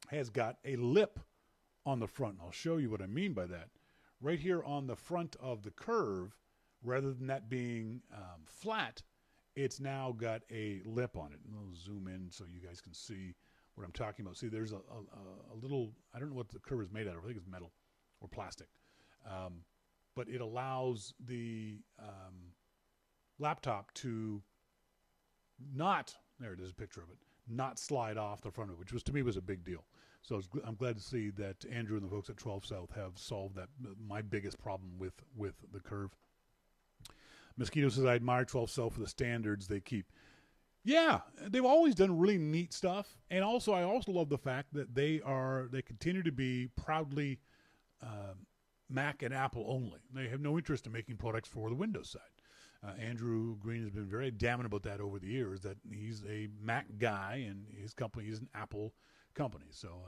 Speaker 1: has got a lip on the front. I'll show you what I mean by that. Right here on the front of the Curve, rather than that being flat, it's now got a lip on it. And I'll zoom in so you guys can see what I'm talking about. See, there's a little, I don't know what the Curve is made out of. I think it's metal or plastic. But it allows the laptop to not, there it is, a picture of it, not slide off the front of it, which was, to me, was a big deal. So I'm glad to see that Andrew and the folks at 12 South have solved that, my biggest problem with the Curve. Mosquito says, I admire 12 South for the standards they keep. Yeah, they've always done really neat stuff. And also, I also love the fact that they continue to be proudly Mac and Apple only. They have no interest in making products for the Windows side. Andrew Green has been very adamant about that over the years, that he's a Mac guy and his company is an Apple company. So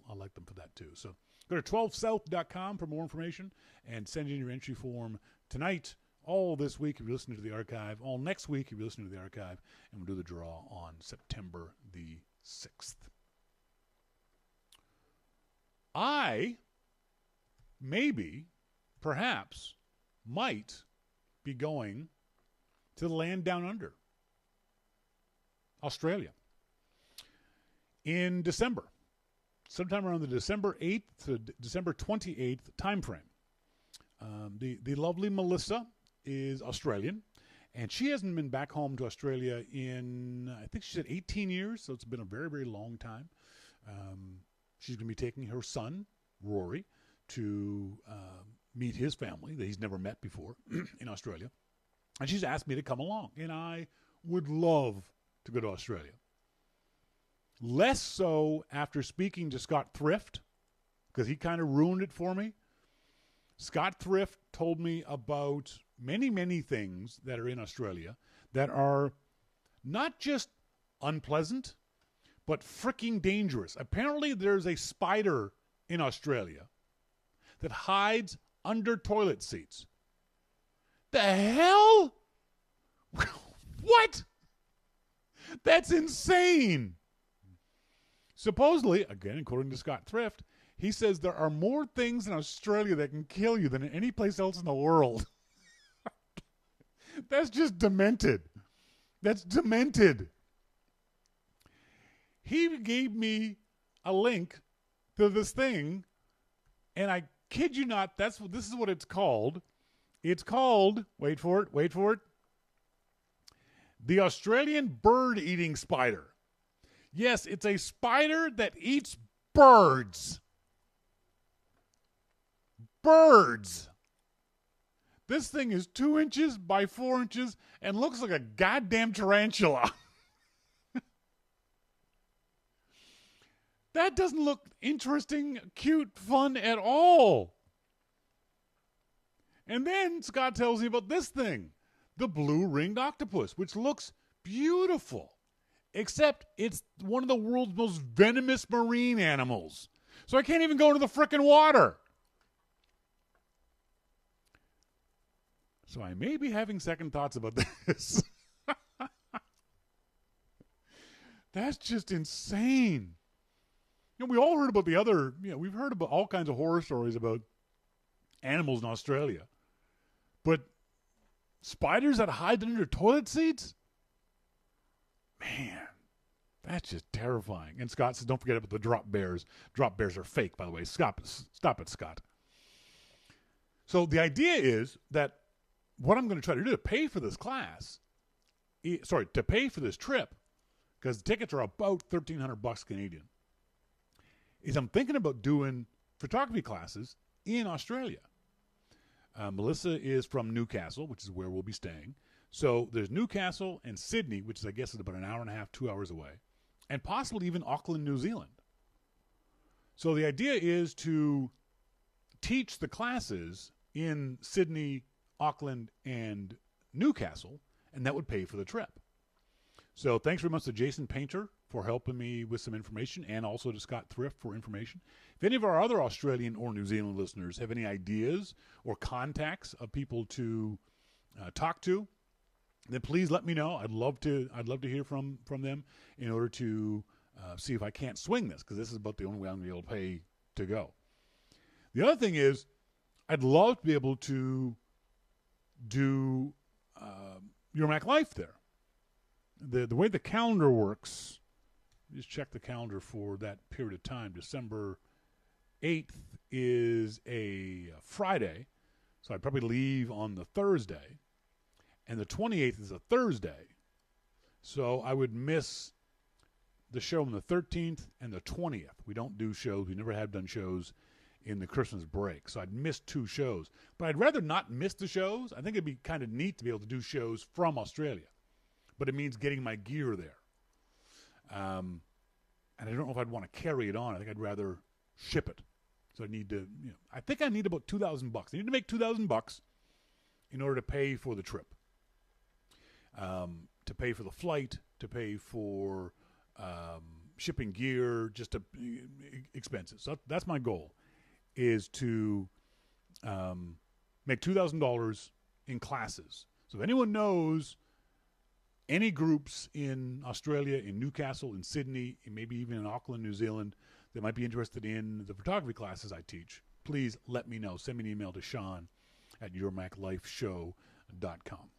Speaker 1: I like them for that too. So go to 12south.com for more information and send in your entry form tonight, all this week if you're listening to the archive, all next week if you're listening to the archive, and we'll do the draw on September the 6th. I perhaps might be going to the land down under, Australia, in December, sometime around the December 8th to December 28th time frame. The lovely Melissa is Australian, and she hasn't been back home to Australia in, I think she said 18 years, so it's been a very, very long time. She's going to be taking her son, Rory, to meet his family that he's never met before in Australia. And she's asked me to come along, and I would love to go to Australia. Less so after speaking to Scott Thrift, because he kind of ruined it for me. Scott Thrift told me about many, many things that are in Australia that are not just unpleasant, but freaking dangerous. Apparently there's a spider in Australia that hides under toilet seats. The hell? What? That's insane. Supposedly, again, according to Scott Thrift, he says there are more things in Australia that can kill you than any place else in the world. That's just demented. That's demented. He gave me a link to this thing, and I kid you not, this is what it's called. It's called, wait for it, the Australian bird-eating spider. Yes, it's a spider that eats birds. Birds. This thing is 2 inches by 4 inches and looks like a goddamn tarantula. That doesn't look interesting, cute, fun at all. And then Scott tells me about this thing, the blue-ringed octopus, which looks beautiful, except it's one of the world's most venomous marine animals. So I can't even go into the frickin' water. So I may be having second thoughts about this. That's just insane. You know, we all heard about the other, we've heard about all kinds of horror stories about animals in Australia. But spiders that hide under toilet seats? Man, that's just terrifying. And Scott says, don't forget about the drop bears. Drop bears are fake, by the way. Stop it, Scott. So the idea is that what I'm going to try to do to pay for this to pay for this trip, because the tickets are about $1,300 Canadian, is I'm thinking about doing photography classes in Australia. Melissa is from Newcastle, which is where we'll be staying. So there's Newcastle and Sydney, which is, I guess, is about an hour and a half, 2 hours away, and possibly even Auckland, New Zealand. So the idea is to teach the classes in Sydney, Auckland, and Newcastle, and that would pay for the trip. So thanks very much to Jason Painter for helping me with some information, and also to Scott Thrift for information. If any of our other Australian or New Zealand listeners have any ideas or contacts of people to talk to, then please let me know. I'd love to hear from them in order to see if I can't swing this, because this is about the only way I'm going to be able to pay to go. The other thing is, I'd love to be able to do Your Mac Life there. The way the calendar works, just check the calendar for that period of time. December 8th is a Friday, so I'd probably leave on the Thursday, and the 28th is a Thursday, so I would miss the show on the 13th and the 20th. We don't do shows. We never have done shows in the Christmas break, so I'd miss 2 shows. But I'd rather not miss the shows. I think it'd be kind of neat to be able to do shows from Australia, but it means getting my gear there. And I don't know if I'd want to carry it on. I think I'd rather ship it. So I need to, I think I need about $2,000. I need to make $2,000 in order to pay for the trip, to pay for the flight, to pay for shipping gear, just to expenses. So that's my goal, is to make $2,000 in classes. So if anyone knows any groups in Australia, in Newcastle, in Sydney, and maybe even in Auckland, New Zealand, that might be interested in the photography classes I teach, please let me know. Send me an email to Shawn at yourmaclifeshow.com.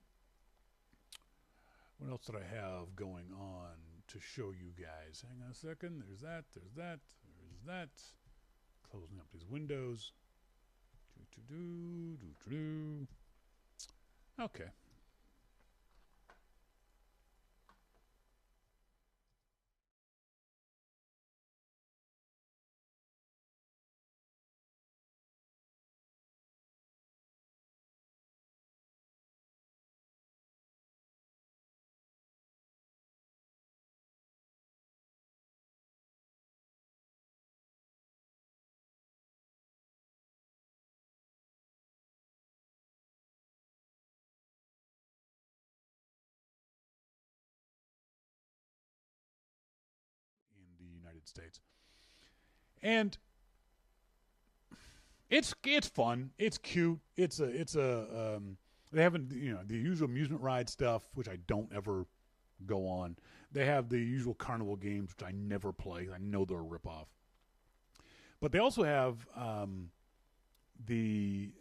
Speaker 1: What else did I have going on to show you guys? Hang on a second. There's that. Closing up these windows. Okay. In the United States. And it's fun. It's cute. They have the usual amusement ride stuff, which I don't ever go on. They have the usual carnival games, which I never play. I know they're a ripoff. But they also have the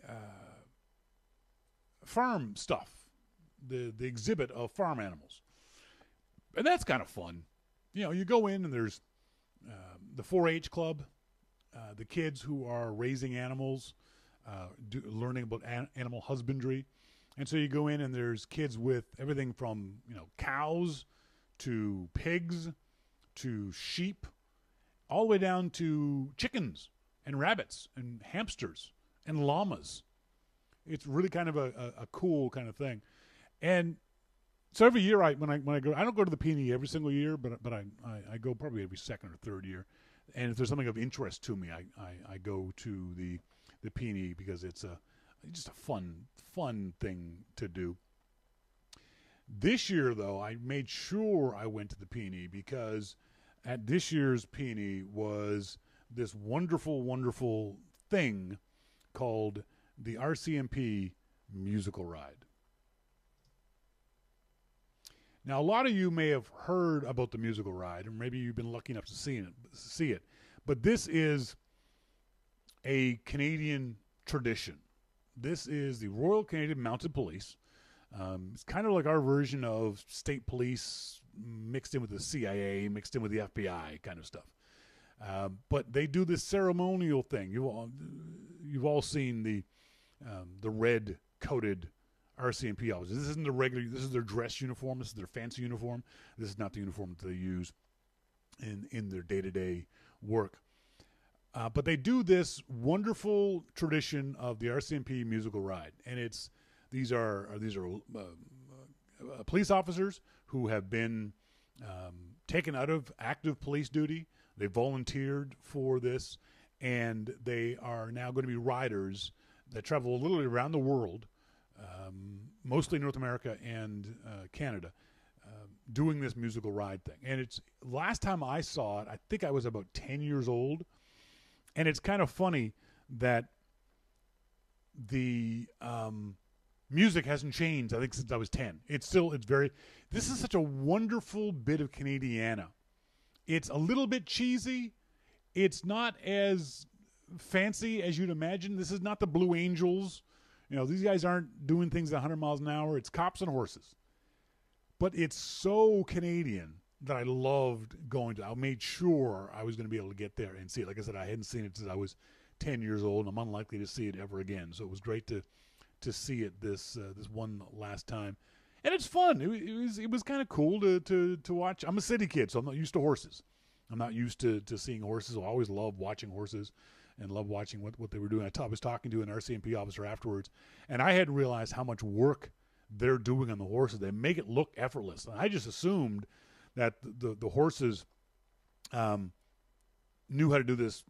Speaker 1: farm stuff, the exhibit of farm animals, and that's kind of fun. You go in and there's the 4-H club, the kids who are raising animals, learning about animal husbandry. And so you go in and there's kids with everything from, cows to pigs to sheep, all the way down to chickens and rabbits and hamsters and llamas. It's really kind of a cool kind of thing. And so every year when I go, I don't go to the P&E every single year, but I go probably every second or third year. And if there's something of interest to me, I go to the P&E because it's just a fun thing to do. This year, though, I made sure I went to the P&E because at this year's P&E was this wonderful, wonderful thing called the RCMP musical ride. Now, a lot of you may have heard about the musical ride, or maybe you've been lucky enough to see it. But this is a Canadian tradition. This is the Royal Canadian Mounted Police. It's kind of like our version of state police mixed in with the CIA, mixed in with the FBI kind of stuff. But they do this ceremonial thing. You've all seen the red coated RCMP officers. This isn't the regular. This is their dress uniform. This is their fancy uniform. This is not the uniform that they use in their day-to-day work. But they do this wonderful tradition of the RCMP musical ride, and these are police officers who have been taken out of active police duty. They volunteered for this, and they are now going to be riders that travel literally around the world, mostly North America and Canada, doing this musical ride thing. And it's last time I saw it, I think I was about 10 years old. And it's kind of funny that the music hasn't changed, I think, since I was 10. This is such a wonderful bit of Canadiana. It's a little bit cheesy. It's not as fancy as you'd imagine. This is not the Blue Angels. You know, these guys aren't doing things at 100 miles an hour. It's cops and horses. But it's so Canadian that I loved going to. I made sure I was going to be able to get there and see it. Like I said, I hadn't seen it since I was 10 years old, and I'm unlikely to see it ever again. So it was great to see it this one last time. And it's fun. It was kind of cool to watch. I'm a city kid, so I'm not used to horses. I'm not used to seeing horses. I always loved watching horses and loved watching what they were doing. I was talking to an RCMP officer afterwards, and I hadn't realized how much work they're doing on the horses. They make it look effortless. And I just assumed that the horses knew how to do this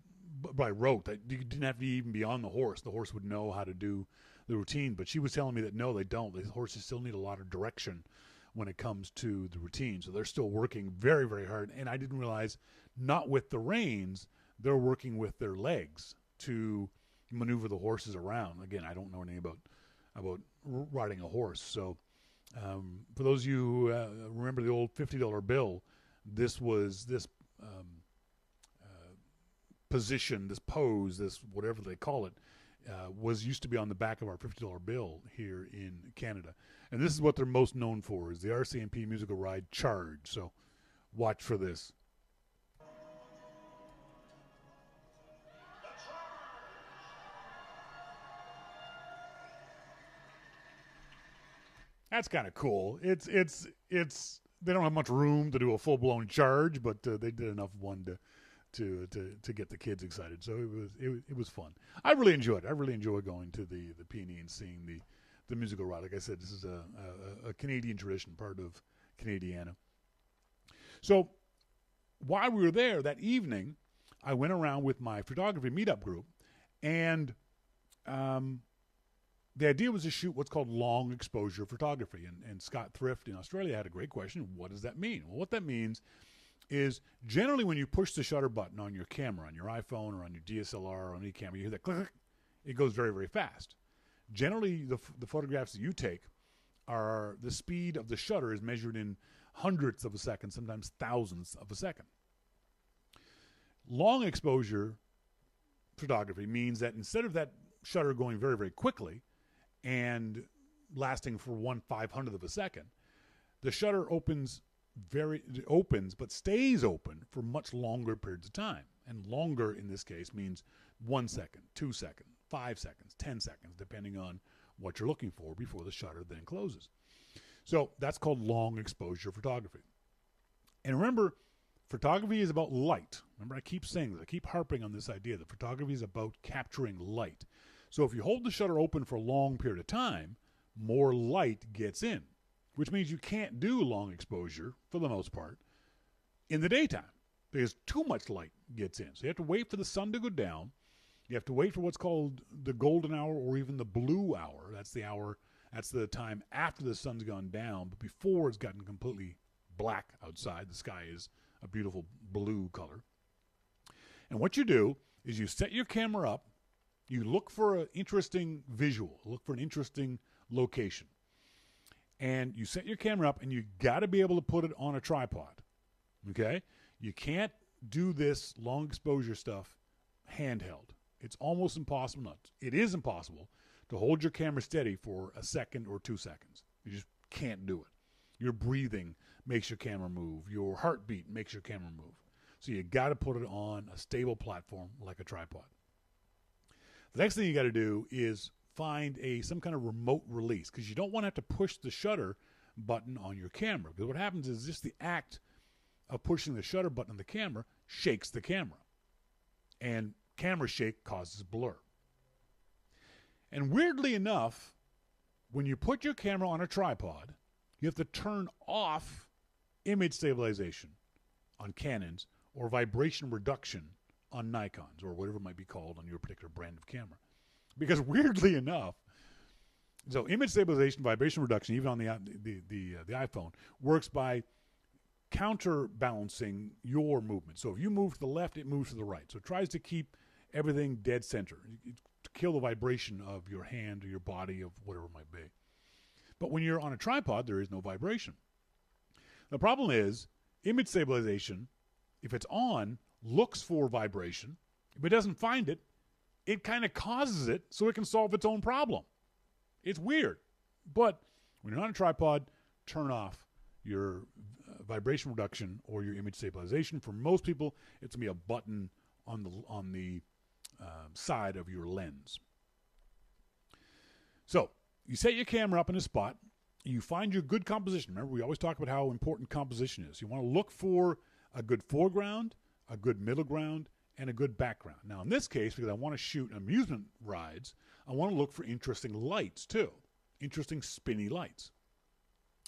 Speaker 1: by rote. That you didn't have to even be on the horse. The horse would know how to do the routine. But she was telling me that no, they don't. The horses still need a lot of direction when it comes to the routine. So they're still working very, very hard. And I didn't realize, not with the reins, they're working with their legs to maneuver the horses around. Again, I don't know anything about riding a horse. So for those of you who remember the old $50 bill, this position, this pose, this whatever they call it, was used to be on the back of our $50 bill here in Canada. And this is what they're most known for, is the RCMP musical ride Charge. So watch for this. That's kind of cool. It's they don't have much room to do a full blown charge, but they did enough one to get the kids excited. So it was fun. I really enjoyed it. I really enjoy going to the PNE and seeing the musical ride. Like I said, this is a Canadian tradition, part of Canadiana. So while we were there that evening, I went around with my photography meetup group, and the idea was to shoot what's called long exposure photography. And Scott Thrift in Australia had a great question. What does that mean? Well, what that means is generally when you push the shutter button on your camera, on your iPhone or on your DSLR or on any camera, you hear that click, it goes very, very fast. Generally, the photographs that you take are, the speed of the shutter is measured in hundredths of a second, sometimes thousandths of a second. Long exposure photography means that instead of that shutter going very, very quickly and lasting for 1/500th of a second, the shutter opens but stays open for much longer periods of time. And longer in this case means 1 second, 2 seconds, 5 seconds, 10 seconds, depending on what you're looking for before the shutter then closes. So that's called long exposure photography. And remember, photography is about light. Remember, I keep saying this. I keep harping on this idea that photography is about capturing light. So if you hold the shutter open for a long period of time, more light gets in, which means you can't do long exposure, for the most part, in the daytime because too much light gets in. So you have to wait for the sun to go down. You have to wait for what's called the golden hour or even the blue hour. That's the hour, that's the time after the sun's gone down, but before it's gotten completely black outside. The sky is a beautiful blue color. And what you do is you set your camera up, you look for an interesting visual, look for an interesting location. And you set your camera up, and you got to be able to put it on a tripod. Okay? You can't do this long exposure stuff handheld. It's almost impossible. Not. It is impossible to hold your camera steady for a second or 2 seconds. You just can't do it. Your breathing makes your camera move. Your heartbeat makes your camera move. So you got to put it on a stable platform like a tripod. The next thing you got to do is find some kind of remote release, because you don't want to have to push the shutter button on your camera. Because what happens is just the act of pushing the shutter button on the camera shakes the camera. And camera shake causes blur. And weirdly enough, when you put your camera on a tripod, you have to turn off image stabilization on Canons or vibration reduction on Nikons, or whatever it might be called on your particular brand of camera. Because weirdly enough, So image stabilization, vibration reduction, even on the iPhone, works by counterbalancing your movement. So if you move to the left, it moves to the right. So it tries to keep everything dead center, to kill the vibration of your hand or your body, of whatever it might be. But when you're on a tripod, there is no vibration. The problem is image stabilization, if it's on, looks for vibration. If it doesn't find it, it kind of causes it so it can solve its own problem. It's weird. But when you're on a tripod, turn off your vibration reduction or your image stabilization. For most people, it's going to be a button on the side of your lens. So you set your camera up in a spot. You find your good composition. Remember, we always talk about how important composition is. You want to look for a good foreground, a good middle ground, and a good background. Now, in this case, because I want to shoot amusement rides, I want to look for interesting lights, too. Interesting spinny lights.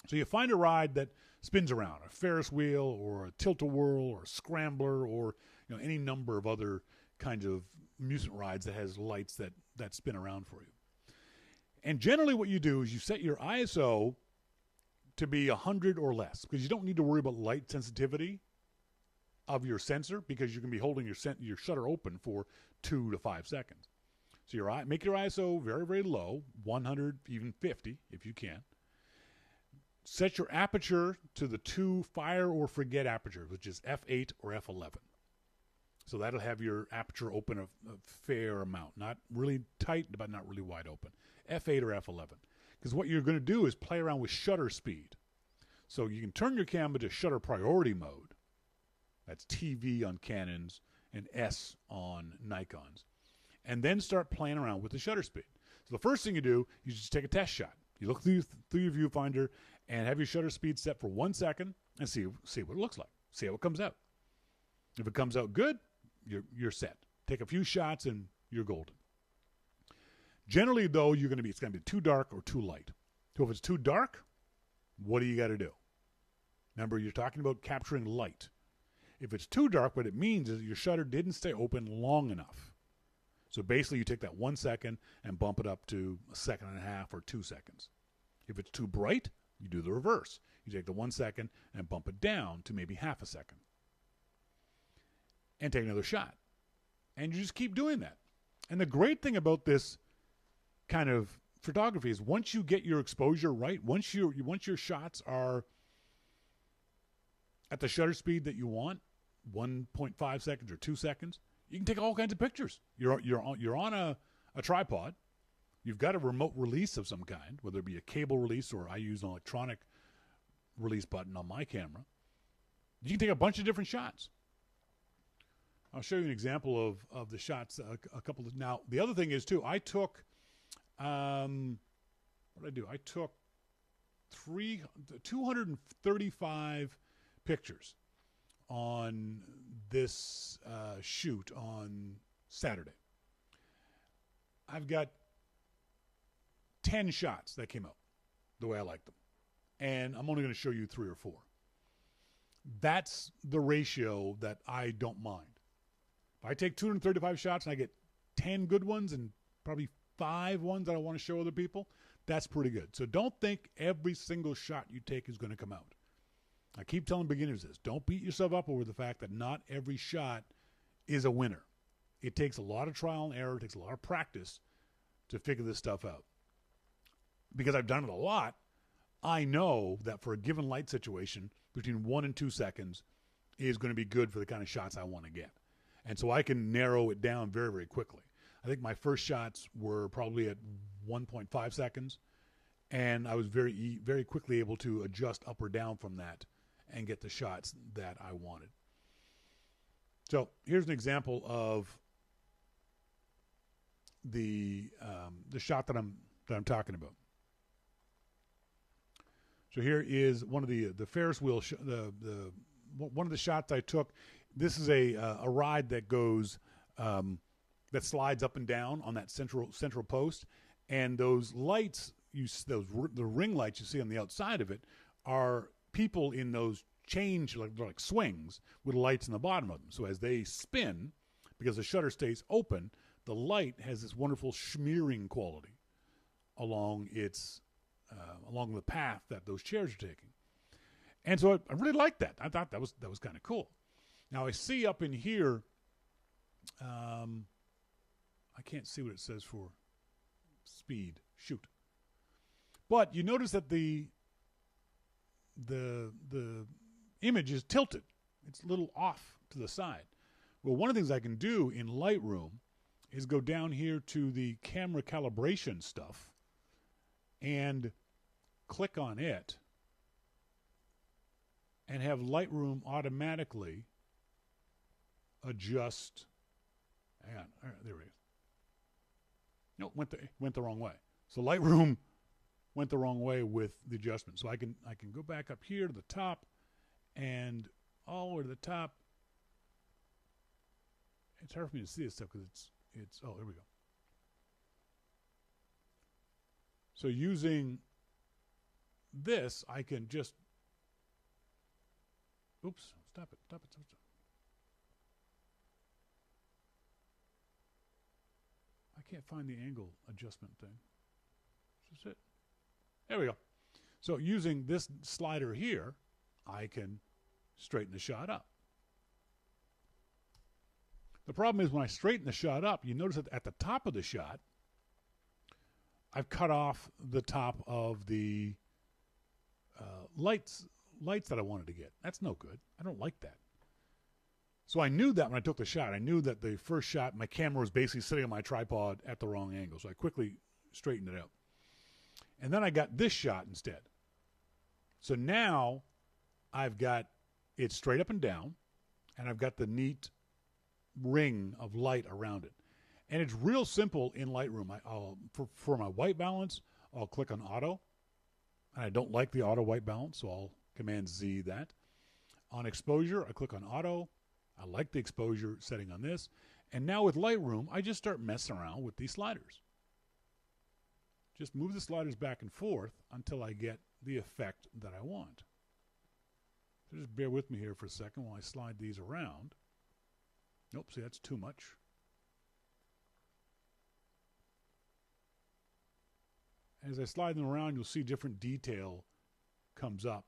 Speaker 1: So you find a ride that spins around, a Ferris wheel or a tilt-a-whirl or a scrambler or any number of other kinds of amusement rides that has lights that spin around for you. And generally what you do is you set your ISO to be 100 or less, because you don't need to worry about light sensitivity of your sensor, because you can be holding your shutter open for 2 to 5 seconds. So make your ISO very, very low, 100, even 50 if you can. Set your aperture to the 2 fire or forget aperture, which is f8 or f11. So that'll have your aperture open a fair amount. Not really tight, but not really wide open. f8 or f11. Because what you're going to do is play around with shutter speed. So you can turn your camera to shutter priority mode. That's TV on Canons and S on Nikons. And then start playing around with the shutter speed. So the first thing you do, you just take a test shot. You look through your viewfinder and have your shutter speed set for 1 second and see what it looks like. See how it comes out. If it comes out good, you're set. Take a few shots and you're golden. Generally, though, it's going to be too dark or too light. So if it's too dark, what do you got to do? Remember, you're talking about capturing light. If it's too dark, what it means is your shutter didn't stay open long enough. So basically, you take that 1 second and bump it up to 1.5 seconds or 2 seconds. If it's too bright, you do the reverse. You take the 1 second and bump it down to maybe 0.5 seconds. And take another shot. And you just keep doing that. And the great thing about this kind of photography is once you get your exposure right, once your shots are at the shutter speed that you want, 1.5 seconds or 2 seconds, you can take all kinds of pictures. You're on a tripod. You've got a remote release of some kind, whether it be a cable release or I use an electronic release button on my camera. You can take a bunch of different shots. I'll show you an example of the shots. A couple of now. The other thing is too. I took, what did I do? I took 235 pictures on this shoot on Saturday. I've got 10 shots that came out the way I like them, and I'm only going to show you 3 or 4. That's the ratio that I don't mind. If I take 235 shots and I get 10 good ones and probably 5 ones that I want to show other people, that's pretty good. So don't think every single shot you take is going to come out. I keep telling beginners this. Don't beat yourself up over the fact that not every shot is a winner. It takes a lot of trial and error. It takes a lot of practice to figure this stuff out. Because I've done it a lot, I know that for a given light situation, between 1 and 2 seconds is going to be good for the kind of shots I want to get. And so I can narrow it down very, very quickly. I think my first shots were probably at 1.5 seconds, and I was very, very quickly able to adjust up or down from that and get the shots that I wanted. So here's an example of the shot that I'm talking about. So here is one of the Ferris wheel one of the shots I took. This is a ride that goes that slides up and down on that central post, and those lights the ring lights you see on the outside of it are people in those like swings with lights in the bottom of them. So as they spin, because the shutter stays open, the light has this wonderful smearing quality. along along the path that those chairs are taking. And so I really liked that. I thought that was kind of cool. Now I see up in here, I can't see what it says for speed. Shoot. But you notice that the image is tilted. It's a little off to the side. Well, one of the things I can do in Lightroom is go down here to the camera calibration stuff and click on it and have Lightroom automatically adjust. Hang on. All right, there it is. No, went the wrong way. So Lightroom went the wrong way with the adjustment. So I can go back up here to the top and all the way to the top. It's hard for me to see this stuff because it's oh, there we go. So using this, I can just stop it. I can't find the angle adjustment thing. Is this it? There we go. So using this slider here, I can straighten the shot up. The problem is when I straighten the shot up, you notice that at the top of the shot, I've cut off the top of the lights that I wanted to get. That's no good. I don't like that. So I knew that when I took the shot. I knew that the first shot, my camera was basically sitting on my tripod at the wrong angle. So I quickly straightened it out. And then I got this shot instead. So now I've got it straight up and down, and I've got the neat ring of light around it. And it's real simple in Lightroom. For my white balance, I'll click on auto. And I don't like the auto white balance, so I'll Command Z that. On exposure, I click on auto. I like the exposure setting on this. And now with Lightroom, I just start messing around with these sliders. Just move the sliders back and forth until I get the effect that I want. So just bear with me here for a second while I slide these around. Nope, see, that's too much. As I slide them around, you'll see different detail comes up.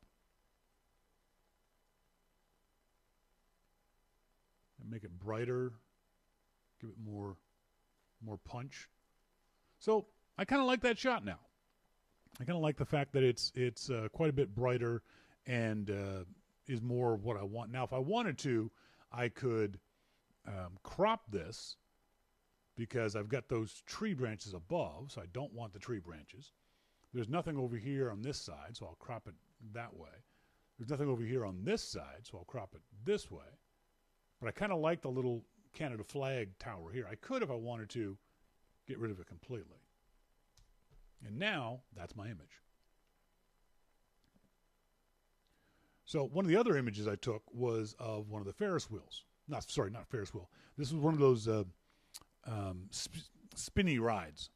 Speaker 1: And make it brighter, give it more punch. So I kind of like that shot now. I kind of like the fact that it's quite a bit brighter and is more what I want. Now, if I wanted to, I could crop this because I've got those tree branches above, so I don't want the tree branches. There's nothing over here on this side, so I'll crop it that way. There's nothing over here on this side, so I'll crop it this way. But I kind of like the little Canada flag tower here. I could, if I wanted to, get rid of it completely. And now, that's my image. So one of the other images I took was of one of the Ferris wheels. Not Ferris wheel. This was one of those spinny rides.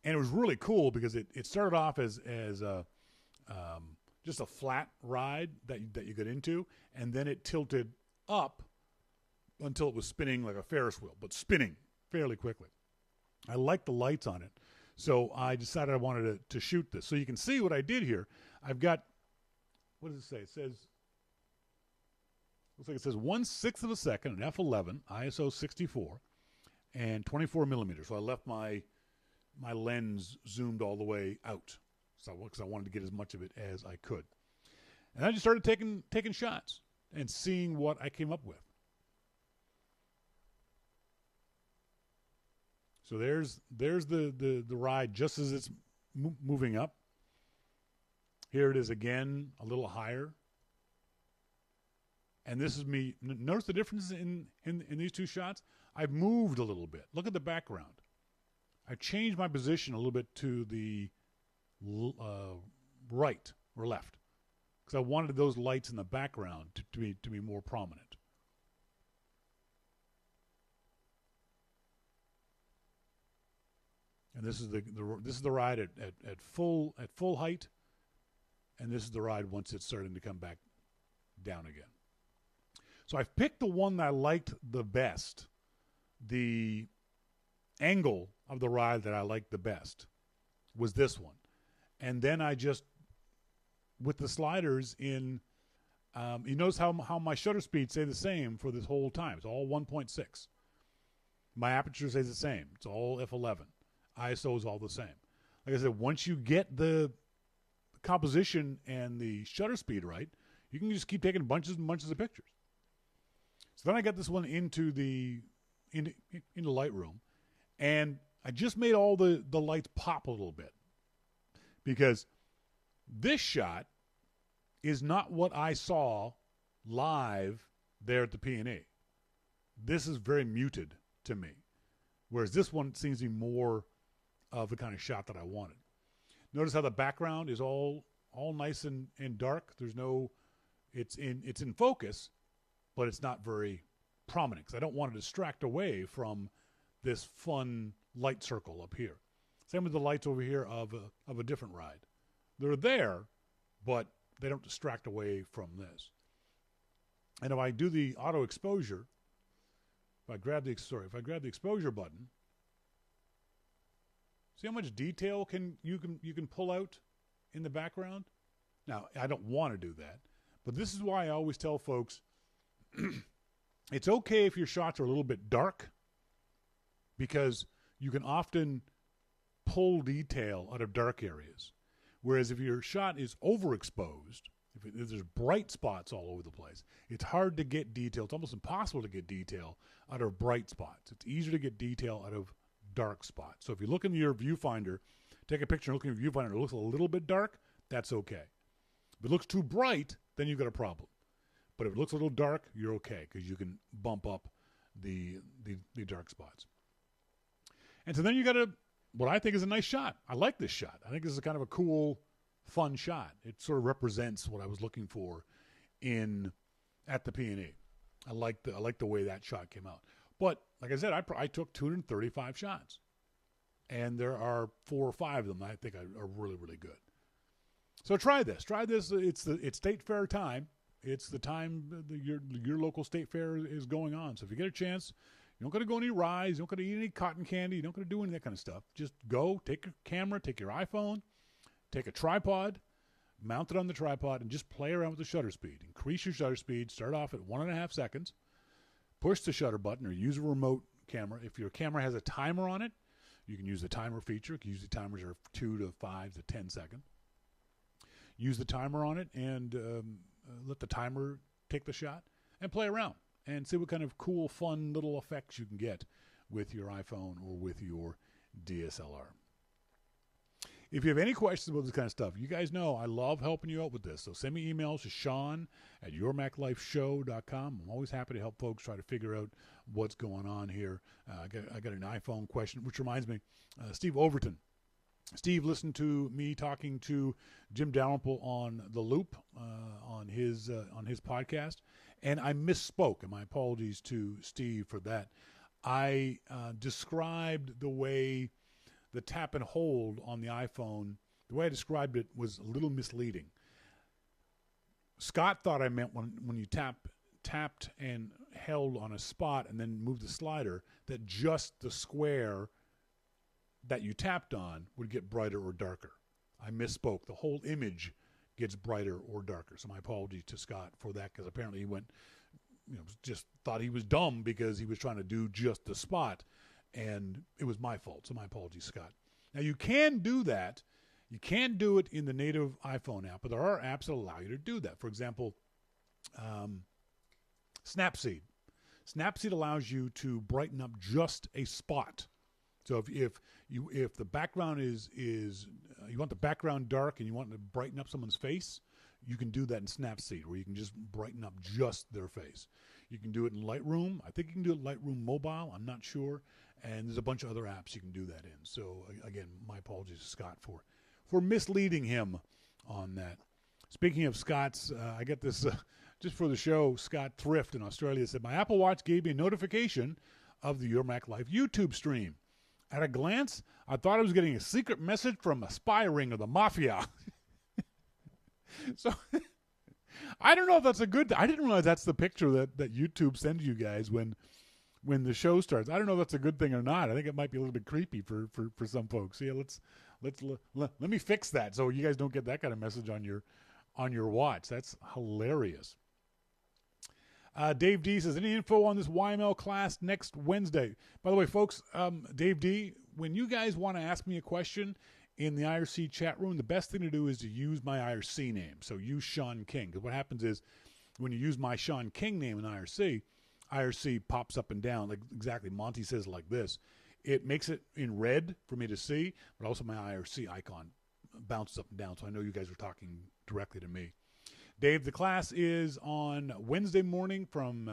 Speaker 1: And it was really cool because it started off as just a flat ride that you got into, and then it tilted up until it was spinning like a Ferris wheel, but spinning fairly quickly. I liked the lights on it, so I decided I wanted to shoot this. So you can see what I did here. I've got, what does it say? It says, looks like it says 1/6 of a second, an f11, ISO 64, and 24 millimeters. So I left my lens zoomed all the way out, because I wanted to get as much of it as I could. And I just started taking shots and seeing what I came up with. So there's the ride just as it's moving up. Here it is again, a little higher. And this is me. Notice the difference in these two shots? I've moved a little bit. Look at the background. I changed my position a little bit to the right or left because I wanted those lights in the background to be more prominent. And this is the ride at full height, and this is the ride once it's starting to come back down again. So I've picked the one that I liked the best, the angle of the ride that I liked the best. was this one. And then I just, with the sliders in, you notice how my shutter speeds stay the same for this whole time. It's all 1.6. My aperture stays the same. It's all f11. ISO is all the same. Like I said, once you get the composition and the shutter speed right, you can just keep taking bunches and bunches of pictures. So then I got this one into Lightroom, and I just made all the lights pop a little bit, because this shot is not what I saw live there at the P&E. This is very muted to me, whereas this one seems to be more of the kind of shot that I wanted. Notice how the background is all nice and dark. There's no, it's in focus, but it's not very prominent, because I don't want to distract away from this fun light circle up here. Same with the lights over here of a different ride. They're there, but they don't distract away from this. And if I do the auto exposure, if I grab the exposure button, see how much detail you can pull out in the background? Now, I don't want to do that, but this is why I always tell folks it's okay if your shots are a little bit dark, because you can often pull detail out of dark areas. Whereas if your shot is overexposed, if there's bright spots all over the place, it's hard to get detail. It's almost impossible to get detail out of bright spots. It's easier to get detail out of dark spots. So if you look in your viewfinder, take a picture and look in your viewfinder, it looks a little bit dark, that's okay. If it looks too bright, then you've got a problem. But if it looks a little dark, you're okay, because you can bump up the dark spots. And so then you got what I think is a nice shot. I like this shot. I think this is kind of a cool, fun shot. It sort of represents what I was looking for at the P&E. I like the way that shot came out. But like I said, I took 235 shots, and there are 4 or 5 of them that I think are really, really good. So try this. It's State Fair time. It's the time your local state fair is going on. So if you get a chance, you don't got to go any rides, you don't got to eat any cotton candy, you don't got to do any of that kind of stuff. Just go, take your camera, take your iPhone, take a tripod, mount it on the tripod, and just play around with the shutter speed. Increase your shutter speed. Start off at 1.5 seconds. Push the shutter button or use a remote camera. If your camera has a timer on it, you can use the timer feature. You can use the timers are 2 to 5 to 10 seconds. Use the timer on it and let the timer take the shot and play around and see what kind of cool, fun little effects you can get with your iPhone or with your DSLR. If you have any questions about this kind of stuff, you guys know I love helping you out with this. So send me emails to Shawn@yourmaclifeshow.com. I'm always happy to help folks try to figure out what's going on here. I got an iPhone question, which reminds me, Steve Overton. Steve listened to me talking to Jim Dalrymple on The Loop on his podcast, and I misspoke, and my apologies to Steve for that. I described the way the tap and hold on the iPhone, the way I described it was a little misleading. Scott thought I meant when you tapped and held on a spot and then moved the slider, that just the square that you tapped on would get brighter or darker. I misspoke. The whole image gets brighter or darker. So my apologies to Scott for that, because apparently he went, just thought he was dumb because he was trying to do just the spot, and it was my fault. So my apologies, Scott. Now you can do that. You can do it in the native iPhone app, but there are apps that allow you to do that. For example, Snapseed. Snapseed allows you to brighten up just a spot. So if the background is you want the background dark and you want to brighten up someone's face, you can do that in Snapseed, where you can just brighten up just their face. You can do it in Lightroom. I think you can do it in Lightroom Mobile. I'm not sure. And there's a bunch of other apps you can do that in. So again, my apologies to Scott for misleading him on that. Speaking of Scott's, I get this just for the show. Scott Thrift in Australia said, my Apple Watch gave me a notification of the Your Mac Life YouTube stream. At a glance, I thought I was getting a secret message from a spy ring of the mafia. So I don't know if that's a good. I didn't realize that's the picture that YouTube sends you guys when when the show starts. I don't know if that's a good thing or not. I think it might be a little bit creepy for some folks. Yeah, let me fix that so you guys don't get that kind of message on your watch. That's hilarious. Dave D says, any info on this YML class next Wednesday? By the way, folks, Dave D, when you guys want to ask me a question in the IRC chat room, the best thing to do is to use my IRC name. So use Shawn King. Because what happens is when you use my Shawn King name in IRC pops up and down. Like exactly, Monty says like this. It makes it in red for me to see, but also my IRC icon bounces up and down. So I know you guys are talking directly to me. Dave, the class is on Wednesday morning from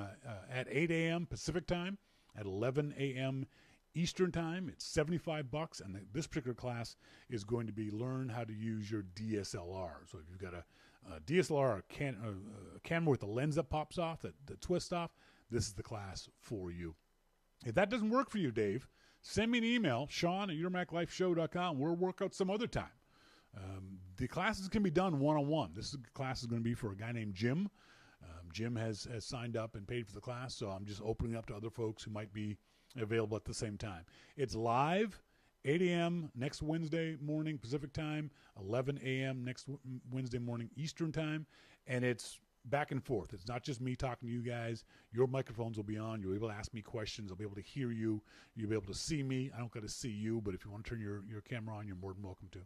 Speaker 1: at 8 a.m. Pacific time, at 11 a.m. Eastern time. It's $75, and this particular class is going to be learn how to use your DSLR. So if you've got a DSLR, a camera with the lens that pops off, that twists off, this is the class for you. If that doesn't work for you, Dave, send me an email, Shawn@yourmaclifeshow.com. We'll work out some other time. The classes can be done one-on-one. This class is going to be for a guy named Jim. Jim has signed up and paid for the class, so I'm just opening up to other folks who might be available at the same time. It's live, 8 a.m. next Wednesday morning Pacific time, 11 a.m. next Wednesday morning Eastern time, and it's back and forth. It's not just me talking to you guys. Your microphones will be on. You'll be able to ask me questions. I'll be able to hear you. You'll be able to see me. I don't got to see you, but if you want to turn your camera on, you're more than welcome to.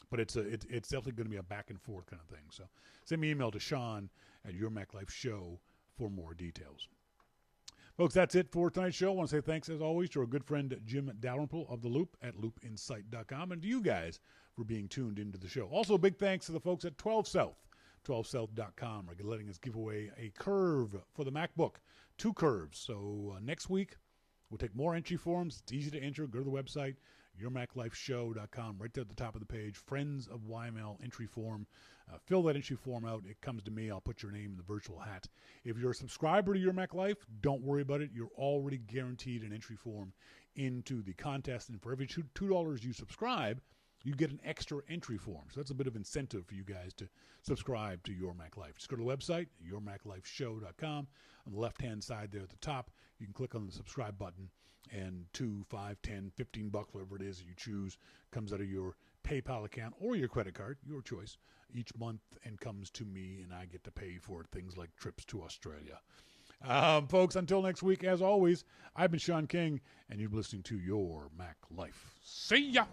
Speaker 1: But it's definitely going to be a back and forth kind of thing. So send me an email to Shawn@yourmaclifeshow for more details. Folks, that's it for tonight's show. I want to say thanks, as always, to our good friend Jim Dalrymple of The Loop at loopinsight.com, and to you guys for being tuned into the show. Also, a big thanks to the folks at 12 South, 12south.com, are letting us give away a curve for the MacBook, 2 curves. So next week, we'll take more entry forms. It's easy to enter. Go to the website, yourmaclifeshow.com, right there at the top of the page, Friends of YML entry form. Fill that entry form out. It comes to me. I'll put your name in the virtual hat. If you're a subscriber to Your Mac Life, don't worry about it. You're already guaranteed an entry form into the contest. And for every $2 you subscribe, you get an extra entry form. So that's a bit of incentive for you guys to subscribe to Your Mac Life. Just go to the website, yourmaclifeshow.com. On the left-hand side there at the top, you can click on the subscribe button, and $2, $5, $10, $15, whatever it is that you choose, comes out of your PayPal account or your credit card, your choice, each month, and comes to me, and I get to pay for things like trips to Australia. Folks, until next week, as always, I've been Shawn King, and you're listening to Your Mac Life. See ya!